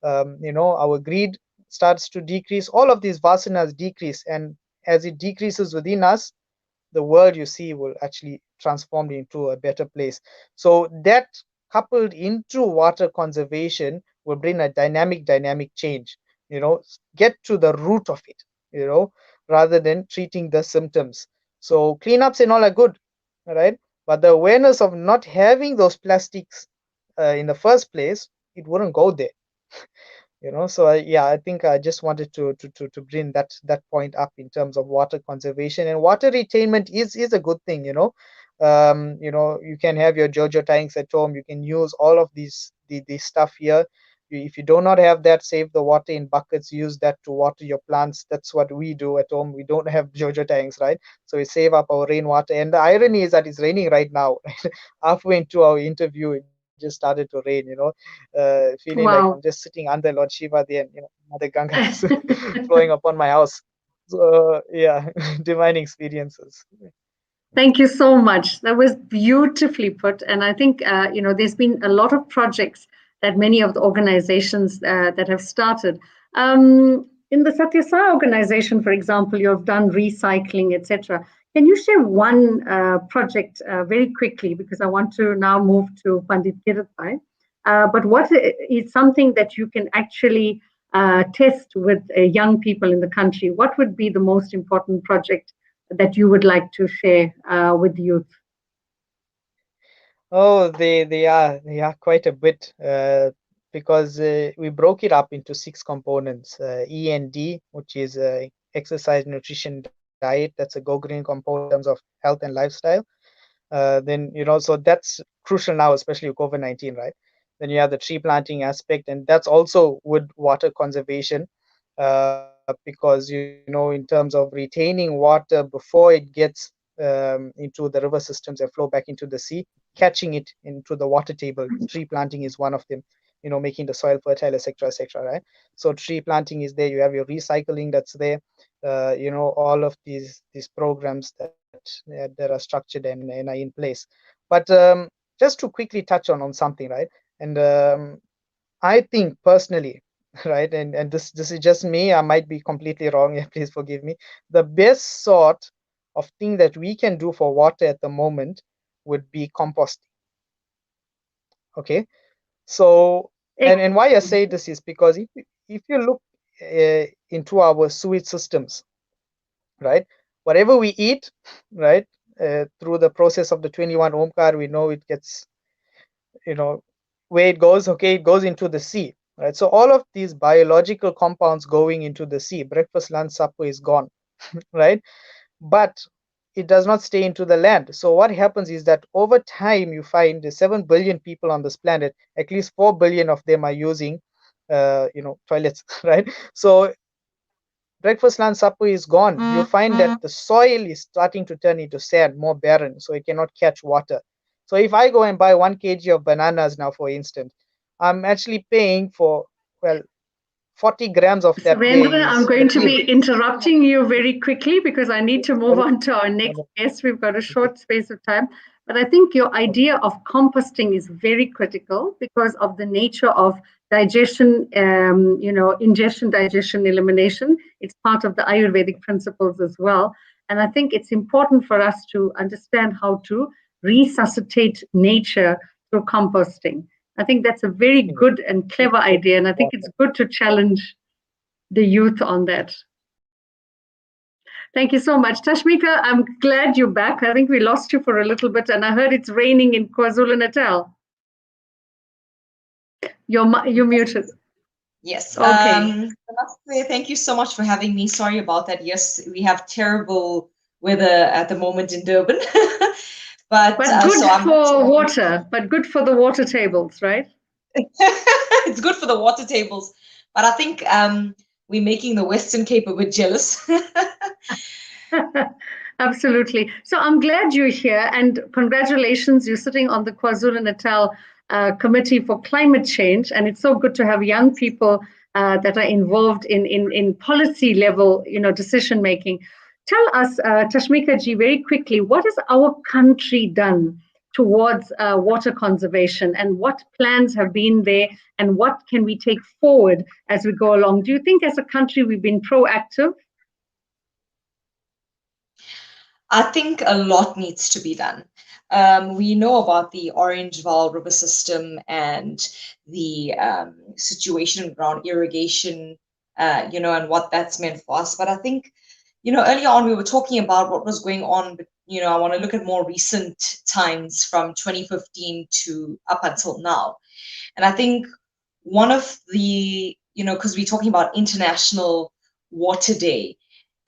our greed starts to decrease. All of these vasanas decrease, and as it decreases within us, the world, you see, will actually transform into a better place. So that coupled into water conservation will bring a dynamic change, get to the root of it, rather than treating the symptoms. So cleanups and all are good, right? But the awareness of not having those plastics in the first place, it wouldn't go there. So I think I just wanted to bring that point up in terms of water conservation. And water retainment is a good thing. You can have your jojo tanks at home. You can use all of these stuff here. If you do not have that, save the water in buckets, use that to water your plants. That's what we do at home. We don't have jojo tanks, right? So we save up our rainwater. And the irony is that it's raining right now. Halfway into our interview, it just started to rain, feeling like I'm just Wow. sitting under Lord Shiva there, and Mother Ganga is flowing upon my house. So yeah, divine experiences. Thank you so much. That was beautifully put. And I think, there's been a lot of projects that many of the organizations that have started. In the Satyasai organization, for example, you have done recycling, etc. Can you share one project very quickly? Because I want to now move to Pandit Kiratai. But what is something that you can actually test with young people in the country? What would be the most important project that you would like to share with youth? Oh, they are quite a bit, because we broke it up into 6 components. E and D, which is exercise, nutrition, diet. That's a go green component in terms of health and lifestyle. Then so that's crucial now, especially with COVID-19, right? Then you have the tree planting aspect, and that's also with water conservation, because in terms of retaining water before it gets into the river systems and flow back into the sea, catching it into the water table. Tree planting is one of them, making the soil fertile, etc., right? So tree planting is there. You have your recycling that's there. All of these programs that are structured and are in place. But just to quickly touch on something, right? And I think personally, right, and this is just me. I might be completely wrong. Please forgive me. The best sort of thing that we can do for water at the moment would be composting. Okay, so and why I say this is because if you look into our sewage systems, right, whatever we eat, right, through the process of the 21 Omkar, we know it gets, where it goes. Okay, it goes into the sea, right? So all of these biological compounds going into the sea, breakfast, lunch, supper is gone, right? But it does not stay into the land. So what happens is that over time, you find the 7 billion people on this planet, at least 4 billion of them are using toilets, right? So breakfast, lunch, supper is gone. You find that the soil is starting to turn into sand, more barren, so it cannot catch water. So if I go and buy 1 kg of bananas now, for instance, I'm actually paying for, well, 40 grams of that there Surendra, I'm is going to be the interrupting you very quickly because I need to move on to our next guest. We've got a short space of time. But I think your idea of composting is very critical because of the nature of digestion, ingestion, digestion, elimination. It's part of the Ayurvedic principles as well. And I think it's important for us to understand how to resuscitate nature through composting. I think that's a very good and clever idea. And I think it's good to challenge the youth on that. Thank you so much. Tashmika, I'm glad you're back. I think we lost you for a little bit, and I heard it's raining in KwaZulu-Natal. You're muted. Yes. Okay. Thank you so much for having me. Sorry about that. Yes, we have terrible weather at the moment in Durban. but good for water, but good for the water tables, right? It's good for the water tables. But I think we're making the Western Cape a bit jealous. Absolutely. So I'm glad you're here, and congratulations. You're sitting on the KwaZulu-Natal Committee for Climate Change, and it's so good to have young people that are involved in policy level, decision making. Tell us, Tashmika ji, very quickly, what has our country done towards water conservation, and what plans have been there, and what can we take forward as we go along? Do you think as a country we've been proactive? I think a lot needs to be done. We know about the Orange Val River system and the situation around irrigation, and what that's meant for us. But I think, earlier on we were talking about what was going on, but, I want to look at more recent times from 2015 to up until now. And I think one of the, because we're talking about International Water Day,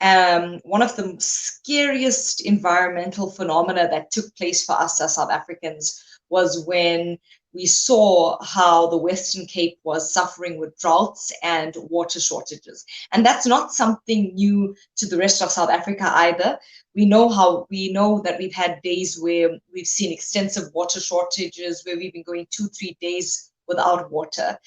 one of the scariest environmental phenomena that took place for us as South Africans was when we saw how the Western Cape was suffering with droughts and water shortages. And that's not something new to the rest of South Africa either. We know that we've had days where we've seen extensive water shortages, where we've been going 2-3 days without water.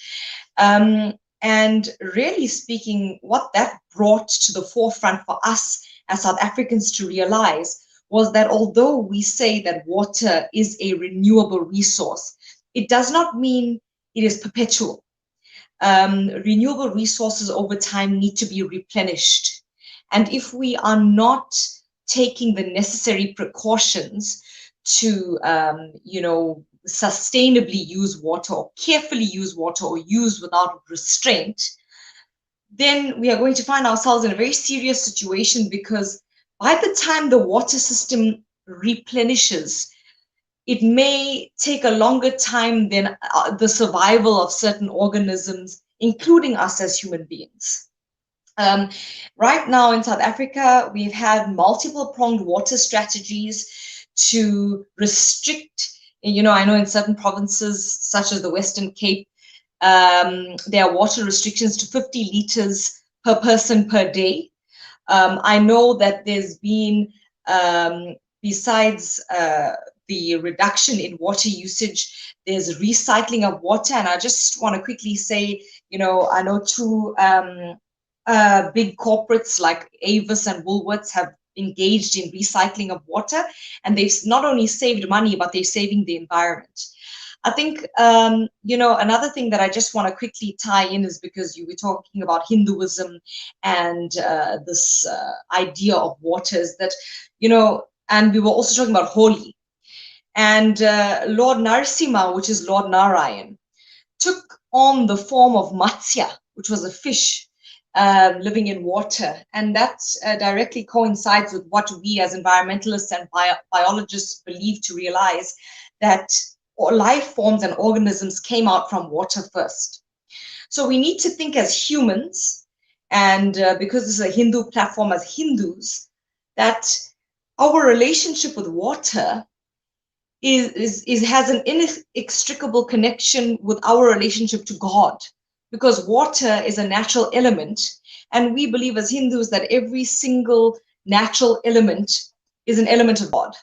And really speaking, what that brought to the forefront for us as South Africans to realize was that although we say that water is a renewable resource, it does not mean it is perpetual. Renewable resources over time need to be replenished. And if we are not taking the necessary precautions to, sustainably use water or carefully use water or use without restraint, then we are going to find ourselves in a very serious situation, because by the time the water system replenishes, it may take a longer time than the survival of certain organisms, including us as human beings. Right now in South Africa, we've had multiple pronged water strategies to restrict. I know in certain provinces, such as the Western Cape, there are water restrictions to 50 liters per person per day. I know that there's been, besides the reduction in water usage, there's recycling of water. And I just want to quickly say, I know two big corporates like Avis and Woolworths have engaged in recycling of water, and they've not only saved money, but they're saving the environment. I think, another thing that I just want to quickly tie in is because you were talking about Hinduism and this idea of water is that, and we were also talking about Holi. And Lord Narasimha, which is Lord Narayan, took on the form of Matsya, which was a fish living in water. And that directly coincides with what we as environmentalists and biologists believe to realize, that life forms and organisms came out from water first. So we need to think as humans, and because this is a Hindu platform, as Hindus, that our relationship with water has an inextricable connection with our relationship to God, because water is a natural element, and we believe as Hindus that every single natural element is an element of God.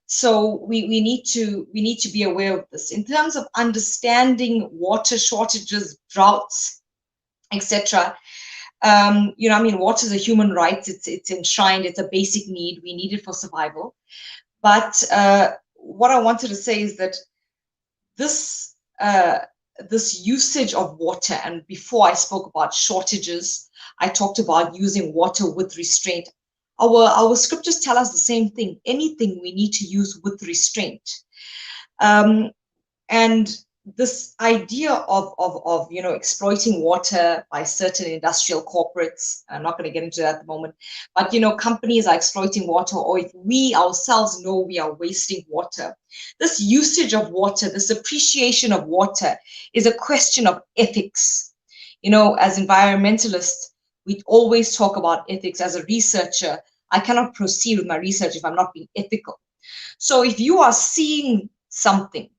So we need to be aware of this in terms of understanding water shortages, droughts, etc. Water is a human right. It's enshrined. It's a basic need. We need it for survival. But what I wanted to say is that this usage of water, and before I spoke about shortages, I talked about using water with restraint. Our scriptures tell us the same thing. Anything we need to use with restraint. And this idea of exploiting water by certain industrial corporates, I'm not going to get into that at the moment, but companies are exploiting water, or if we ourselves know we are wasting water. This usage of water, this appreciation of water, is a question of ethics. As environmentalists, we always talk about ethics. As a researcher, I cannot proceed with my research if I'm not being ethical. So if you are seeing something,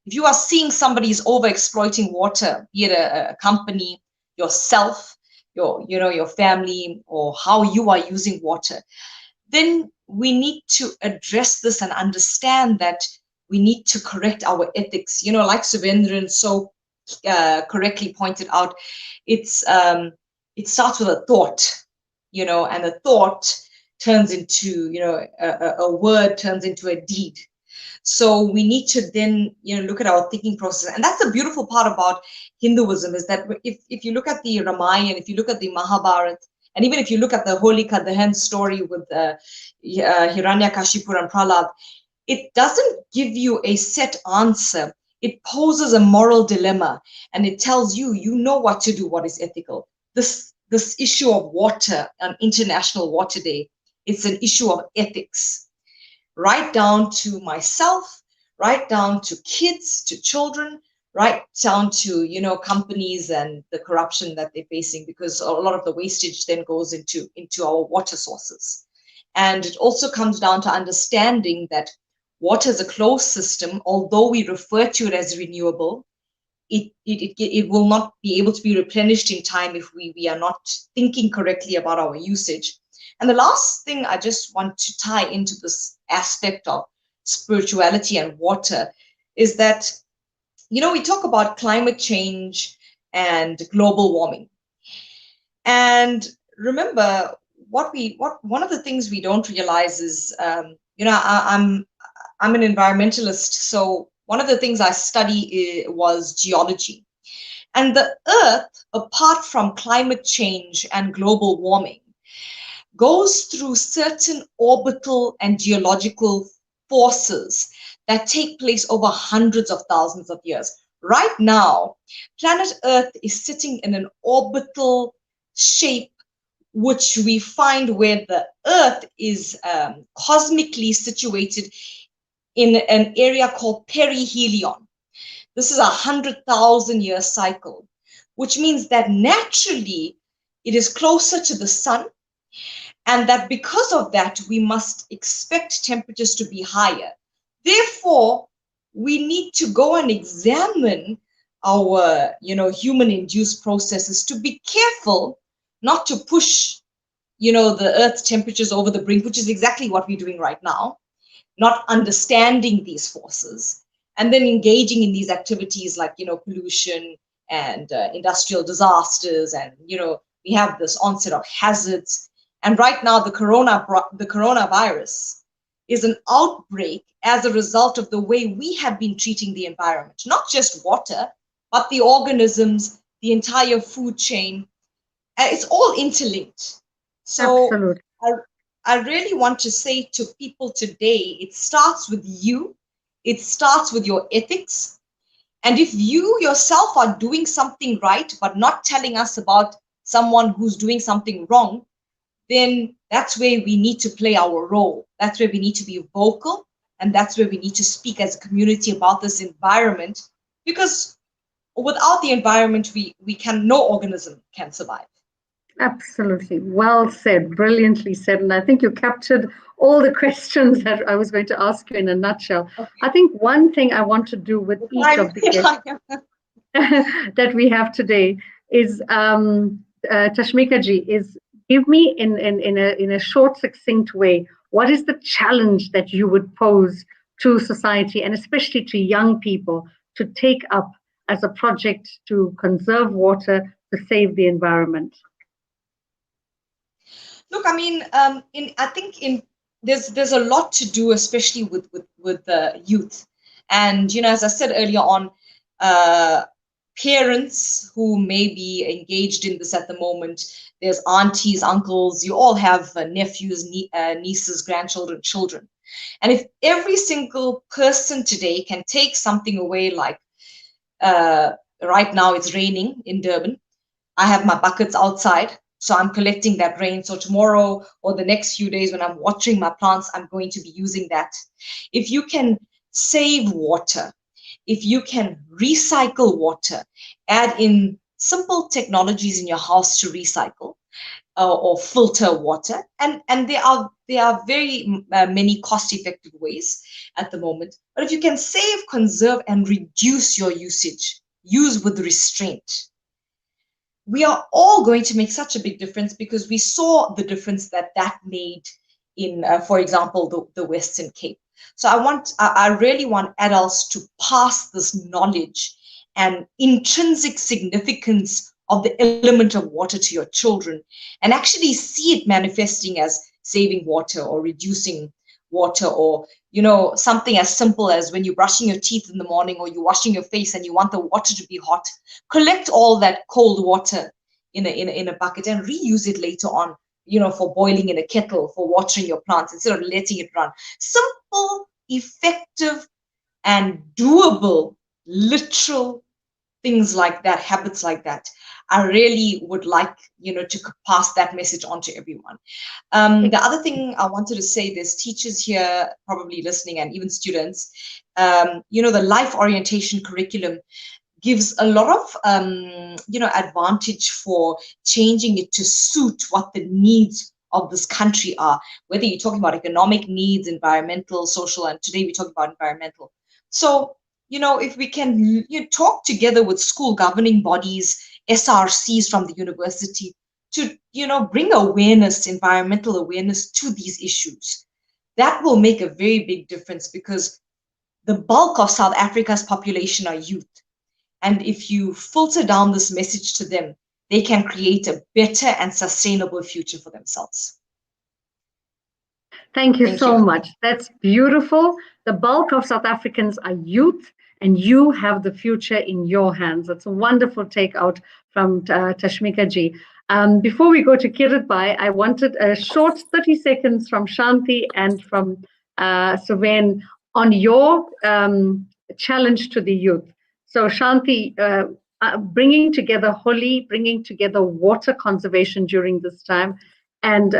if you are seeing somebody is over exploiting water, be it a company, yourself, your family, or how you are using water, then we need to address this and understand that we need to correct our ethics. Like Suvendran so correctly pointed out, it starts with a thought, and a thought turns into, a word turns into a deed. So we need to then, look at our thinking process. And that's the beautiful part about Hinduism, is that if you look at the Ramayana, if you look at the Mahabharata, and even if you look at the Holika Dahan story with Hiranyakashipu and Prahlad, it doesn't give you a set answer. It poses a moral dilemma, and it tells you, you know what to do, what is ethical. This issue of water, on International Water Day, it's an issue of ethics, right down to myself, right down to kids, to children, right down to, you know, companies and the corruption that they're facing, because a lot of the wastage then goes into our water sources. And it also comes down to understanding that water is a closed system. Although we refer to it as renewable, it will not be able to be replenished in time if we are not thinking correctly about our usage. And the last thing I just want to tie into this aspect of spirituality and water is that, you know, we talk about climate change and global warming. And remember, what one of the things we don't realize is, you know, I'm an environmentalist, so one of the things I study was geology. And the Earth, apart from climate change and global warming, goes through certain orbital and geological forces that take place over hundreds of thousands of years. Right now, planet Earth is sitting in an orbital shape, which we find where the Earth is cosmically situated in an area called perihelion. This is a 100,000-year cycle, which means that naturally it is closer to the sun, and that because of that, we must expect temperatures to be higher. Therefore, we need to go and examine our, you know, human-induced processes to be careful not to push, you know, the Earth's temperatures over the brink, which is exactly what we're doing right now, not understanding these forces, and then engaging in these activities like, you know, pollution and industrial disasters, and, you know, we have this onset of hazards. And right now, the coronavirus is an outbreak as a result of the way we have been treating the environment, not just water, but the organisms, the entire food chain. It's all interlinked. So Absolutely. I really want to say to people today, it starts with you. It starts with your ethics. And if you yourself are doing something right, but not telling us about someone who's doing something wrong, then that's where we need to play our role. That's where we need to be vocal. And that's where we need to speak as a community about this environment, because without the environment, no organism can survive. Absolutely. Well said. Brilliantly said. And I think you captured all the questions that I was going to ask you in a nutshell. Okay. I think one thing I want to do with each of the guests that we have today is, Tashmika ji, is give me in a short, succinct way, what is the challenge that you would pose to society, and especially to young people, to take up as a project to conserve water, to save the environment? Look, I mean, there's a lot to do, especially with the youth, and, you know, as I said earlier on, parents who may be engaged in this at the moment. There's aunties, uncles. You all have nephews, nieces, grandchildren, children, and if every single person today can take something away, like right now it's raining in Durban. I have my buckets outside. So I'm collecting that rain. So tomorrow or the next few days when I'm watering my plants, I'm going to be using that. If you can save water, if you can recycle water, add in simple technologies in your house to recycle or filter water. And there are very many cost-effective ways at the moment. But if you can save, conserve, and reduce your usage, use with restraint, we are all going to make such a big difference, because we saw the difference that made in, for example, the Western Cape. So I really want adults to pass this knowledge and intrinsic significance of the element of water to your children, and actually see it manifesting as saving water or reducing water, or, you know, something as simple as when you're brushing your teeth in the morning or you're washing your face and you want the water to be hot, collect all that cold water in a bucket and reuse it later on, you know, for boiling in a kettle, for watering your plants, instead of letting it run. Simple effective and doable, literal things like that, habits like that. I really would like, to pass that message on to everyone. The other thing I wanted to say, there's teachers here probably listening and even students, the life orientation curriculum gives a lot of, advantage for changing it to suit what the needs of this country are, whether you're talking about economic needs, environmental, social, and today we're talking about environmental. So, if we can talk together with school governing bodies, SRCs from the university to, bring awareness, environmental awareness to these issues, that will make a very big difference because the bulk of South Africa's population are youth. And if you filter down this message to them, they can create a better and sustainable future for themselves. Thank you Thank so you. much. That's beautiful. The bulk of South Africans are youth, and you have the future in your hands. That's a wonderful takeout from Tashmika ji. Before we go to Kirit Bhai, I wanted a short 30 seconds from Shanti and from Suven on your challenge to the youth. So, Shanti, bringing together Holi, bringing together water conservation during this time, and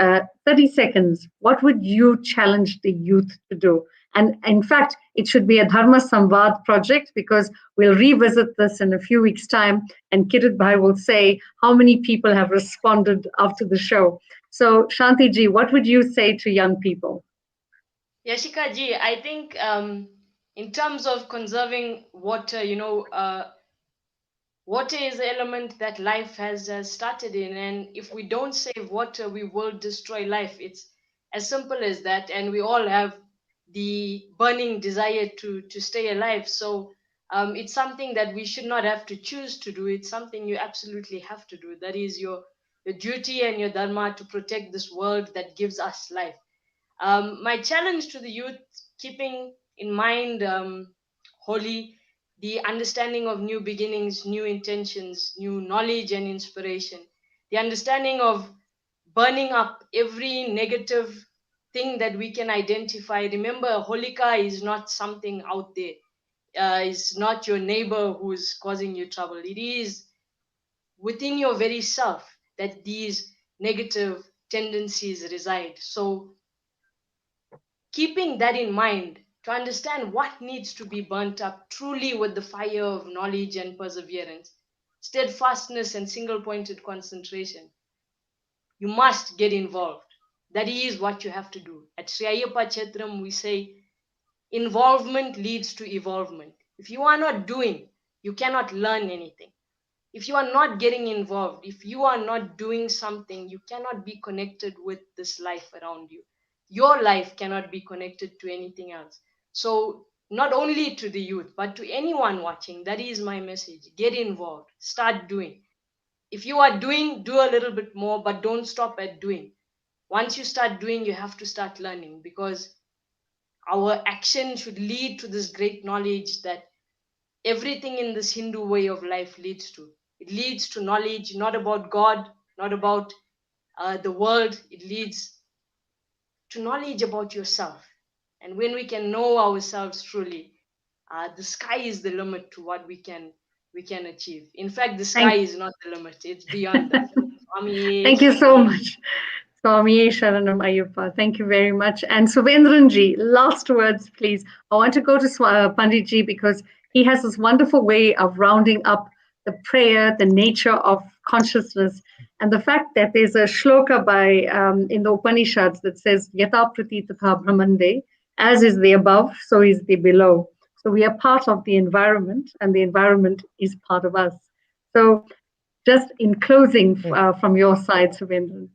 30 seconds, what would you challenge the youth to do? And in fact, it should be a Dharma Samvad project because we'll revisit this in a few weeks' time. And Kirit Bhai will say how many people have responded after the show. So, Shanti ji, what would you say to young people? Yashika ji, I think in terms of conserving water, water is the element that life has started in, and if we don't save water, we will destroy life. It's as simple as that, and we all have the burning desire to stay alive. So it's something that we should not have to choose to do. It's something you absolutely have to do. That is your duty and your dharma to protect this world that gives us life. My challenge to the youth, keeping in mind Holi, the understanding of new beginnings, new intentions, new knowledge and inspiration, the understanding of burning up every negative thing that we can identify. Remember, Holika is not something out there. It's not your neighbor who's causing you trouble. It is within your very self that these negative tendencies reside. So keeping that in mind, to understand what needs to be burnt up truly with the fire of knowledge and perseverance, steadfastness and single pointed concentration, you must get involved. That is what you have to do. At Sri Ayyappa Chetram, we say involvement leads to evolvement. If you are not doing, you cannot learn anything. If you are not getting involved, if you are not doing something, you cannot be connected with this life around you. Your life cannot be connected to anything else. So, not only to the youth, but to anyone watching, that is my message. Get involved, start doing. If you are doing, do a little bit more, but don't stop at doing. Once you start doing, you have to start learning because our action should lead to this great knowledge that everything in this Hindu way of life leads to. It leads to knowledge, not about God, not about the world. It leads to knowledge about yourself. And when we can know ourselves truly, the sky is the limit to what we can achieve. In fact, the sky Thank, is not the limit; it's beyond that. Swami thank you so Sharanam. much. Swami Sharanam Ayyappa. Thank you very much. And Suvendranji, last words, please. I want to go to Panditji because he has this wonderful way of rounding up the prayer, the nature of consciousness, and the fact that there's a shloka by in the Upanishads that says Yata Prati Tatha Brahmande, as is the above, so is the below. So we are part of the environment, and the environment is part of us. So, just in closing, from your side, Suvendran.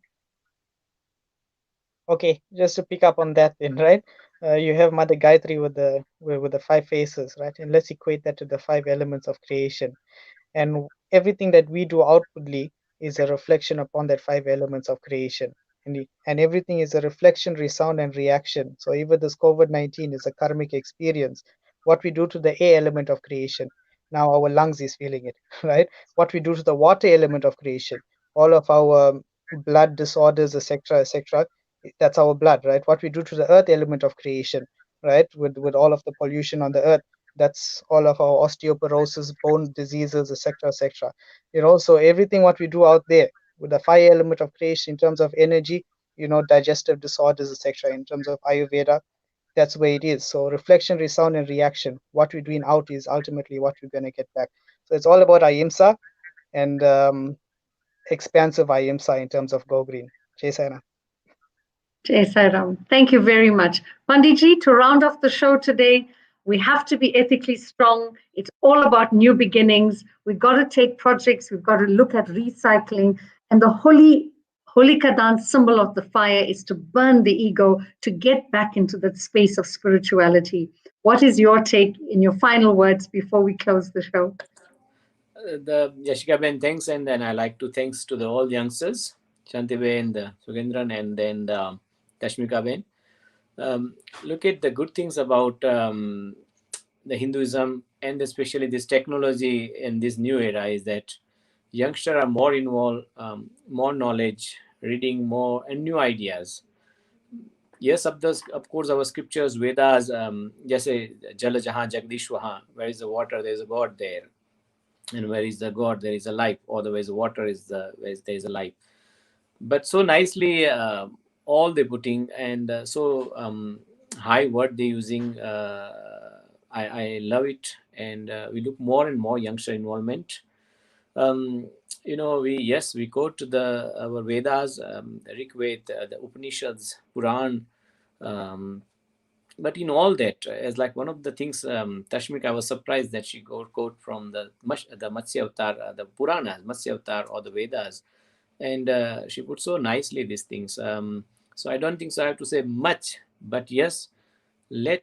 Okay, just to pick up on that then, right? You have Mother Gayatri with the 5 faces, right? And let's equate that to the 5 elements of creation. And everything that we do outwardly is a reflection upon that 5 elements of creation. And everything is a reflection, resound, and reaction. So even this COVID-19 is a karmic experience. What we do to the air element of creation, now our lungs is feeling it, right? What we do to the water element of creation, all of our blood disorders, etc., etc., that's our blood, right? What we do to the earth element of creation, right? With all of the pollution on the earth, that's all of our osteoporosis, bone diseases, etc., etc. So everything what we do out there with the fire element of creation in terms of energy, digestive disorders, etc. In terms of Ayurveda, that's where it is. So reflection, resound, and reaction. What we're doing out is ultimately what we're going to get back. So it's all about ahimsa and expansive ahimsa in terms of go green. Jai Sai. Jai Sai Ram. Thank you very much. Panditji, to round off the show today, we have to be ethically strong. It's all about new beginnings. We've got to take projects, we've got to look at recycling. And the Holika dance symbol of the fire is to burn the ego, to get back into that space of spirituality. What is your take in your final words before we close the show? The Yashika Ben, thanks, and then I like to thanks to the all youngsters, Shantibe and Sugendran, and then Kashmika Ben. Look at the good things about the Hinduism, and especially this technology in this new era, is that youngsters are more involved, more knowledge, reading more and new ideas. Yes, of course, our scriptures, Vedas, say Jala Jahan Jagdish Wahan, where is the water, there is a God there. And where is the God, there is a life. Otherwise, water is where there is a life. But so nicely, all they putting, and so high word they using. I love it, and we look more and more youngster involvement. We quote our Vedas, the Rig Veda, the Upanishads, Puran. But in all that, as like one of the things, Tashmik, I was surprised that she got quote from the Matsya Avatar, the Puranas, Matsya Avatar or the Vedas, and she put so nicely these things. So I don't think so I have to say much, but yes, when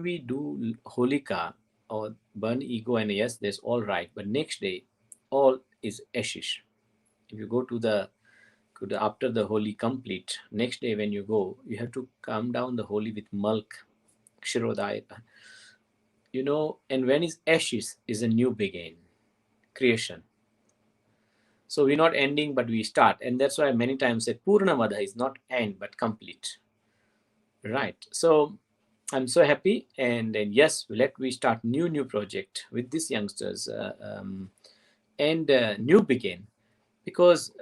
we do Holika or burn ego, and yes, that's all right, but next day, all is ashish. If you go to the after the Holi complete, next day when you go, you have to calm down the Holi with milk, kshirodaya, and when it's ashes is a new begin, creation. So we're not ending, but we start, and that's why I many times said Purnamada is not end but complete, right? So I'm so happy, and yes, we start new project with these youngsters, and new begin, because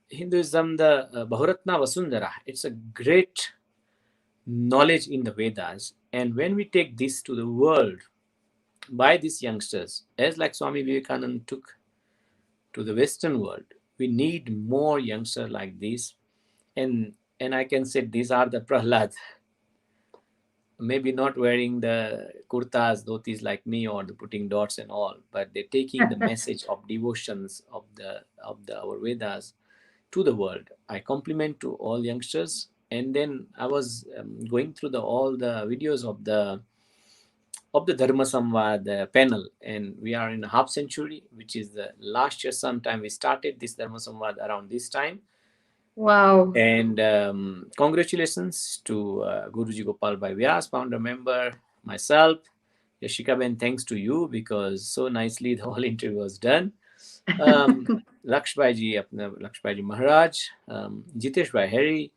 Hinduism, the Bahuratna Vasundhara, it's a great knowledge in the Vedas. And when we take this to the world by these youngsters, as like Swami Vivekananda took to the Western world, we need more youngsters like this. And I can say these are the Prahlad. Maybe not wearing the kurtas, dhotis like me, or the putting dots and all, but they're taking the message of devotions of our Vedas to the world. I compliment to all youngsters. And then I was going through all the videos of the Dharma Samvad panel, and we are in a half century, which is the last year sometime we started this Dharma Samvad around this time. Wow. And congratulations to Guruji Gopal Bhai Vyas, founder member, myself, Yashika Ben, thanks to you, because so nicely the whole interview was done. Lakshbhaiji Maharaj, Jitesh Bhai Harry,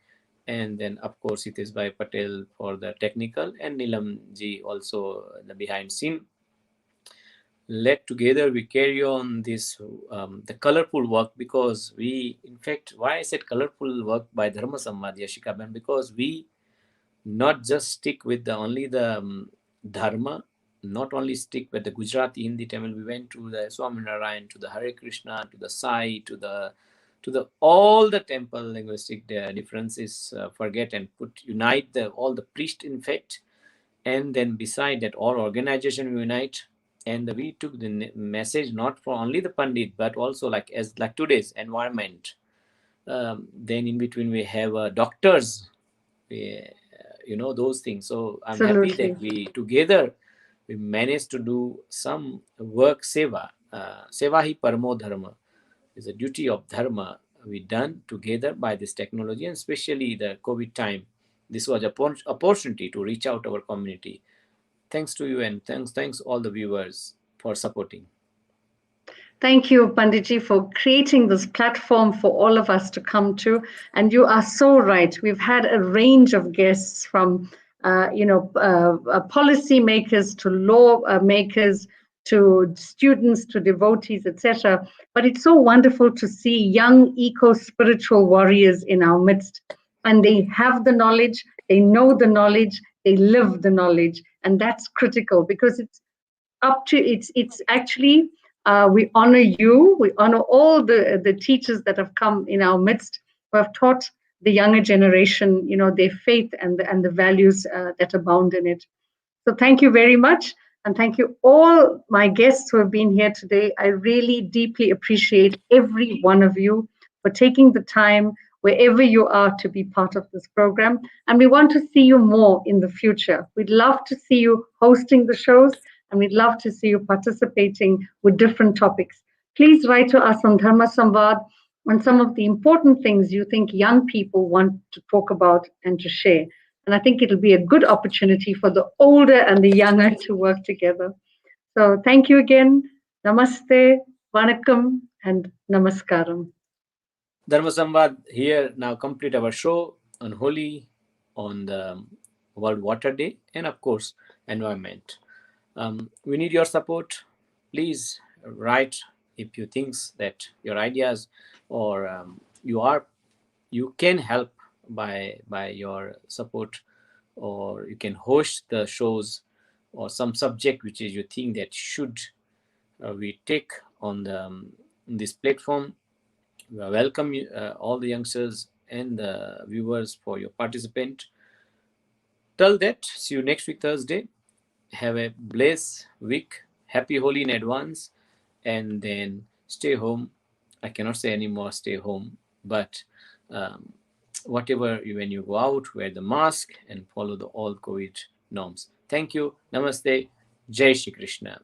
and then of course Hitesh Bhai Patel for the technical, and Nilam ji also the behind scene. Let together we carry on this the colorful work, because we, in fact, why I said colorful work by Dharma Samvad, Yashika Ben, because we not just stick with only the Dharma, not only stick with the Gujarati, Hindi, Tamil. We went to the Swaminarayan, to the Hare Krishna, to the Sai, to the all the temple linguistic differences, forget and unite all the priests, in fact, and then beside that all organization we unite, and we took the message not for only the Pandit but also like today's environment. Then in between we have doctors, those things. So I'm happy that we together we managed to do some work, seva hi paramo dharma, is a duty of dharma we done together by this technology, and especially the COVID time. This was an opportunity to reach out our community. Thanks to you, and thanks all the viewers for supporting. Thank you, Panditji, for creating this platform for all of us to come to. And you are so right. We've had a range of guests from policy makers to law makers to students to devotees, etc. But it's so wonderful to see young eco-spiritual warriors in our midst, and they have the knowledge, they know the knowledge, they live the knowledge, and that's critical because it's actually we honor you, we honor all the teachers that have come in our midst who have taught the younger generation, their faith and the values that abound in it. So thank you very much. And thank you all my guests who have been here today. I really deeply appreciate every one of you for taking the time wherever you are to be part of this program. And we want to see you more in the future. We'd love to see you hosting the shows, and we'd love to see you participating with different topics. Please write to us on Dharma Samvad on some of the important things you think young people want to talk about and to share. And I think it'll be a good opportunity for the older and the younger to work together. So thank you again. Namaste, Vanakkam, and Namaskaram. Dharma Samvad here now complete our show on Holi, on the World Water Day, and of course, environment. We need your support. Please write if you think that your ideas or you can help by your support, or you can host the shows or some subject which is you think that should we take on this platform. We welcome all the youngsters and the viewers for your participant. Till that, see you next week Thursday. Have a blessed week. Happy Holi in advance, and then stay home. I cannot say anymore stay home, but whatever when you go out, wear the mask and follow all COVID norms. Thank you. Namaste. Jai Shri Krishna.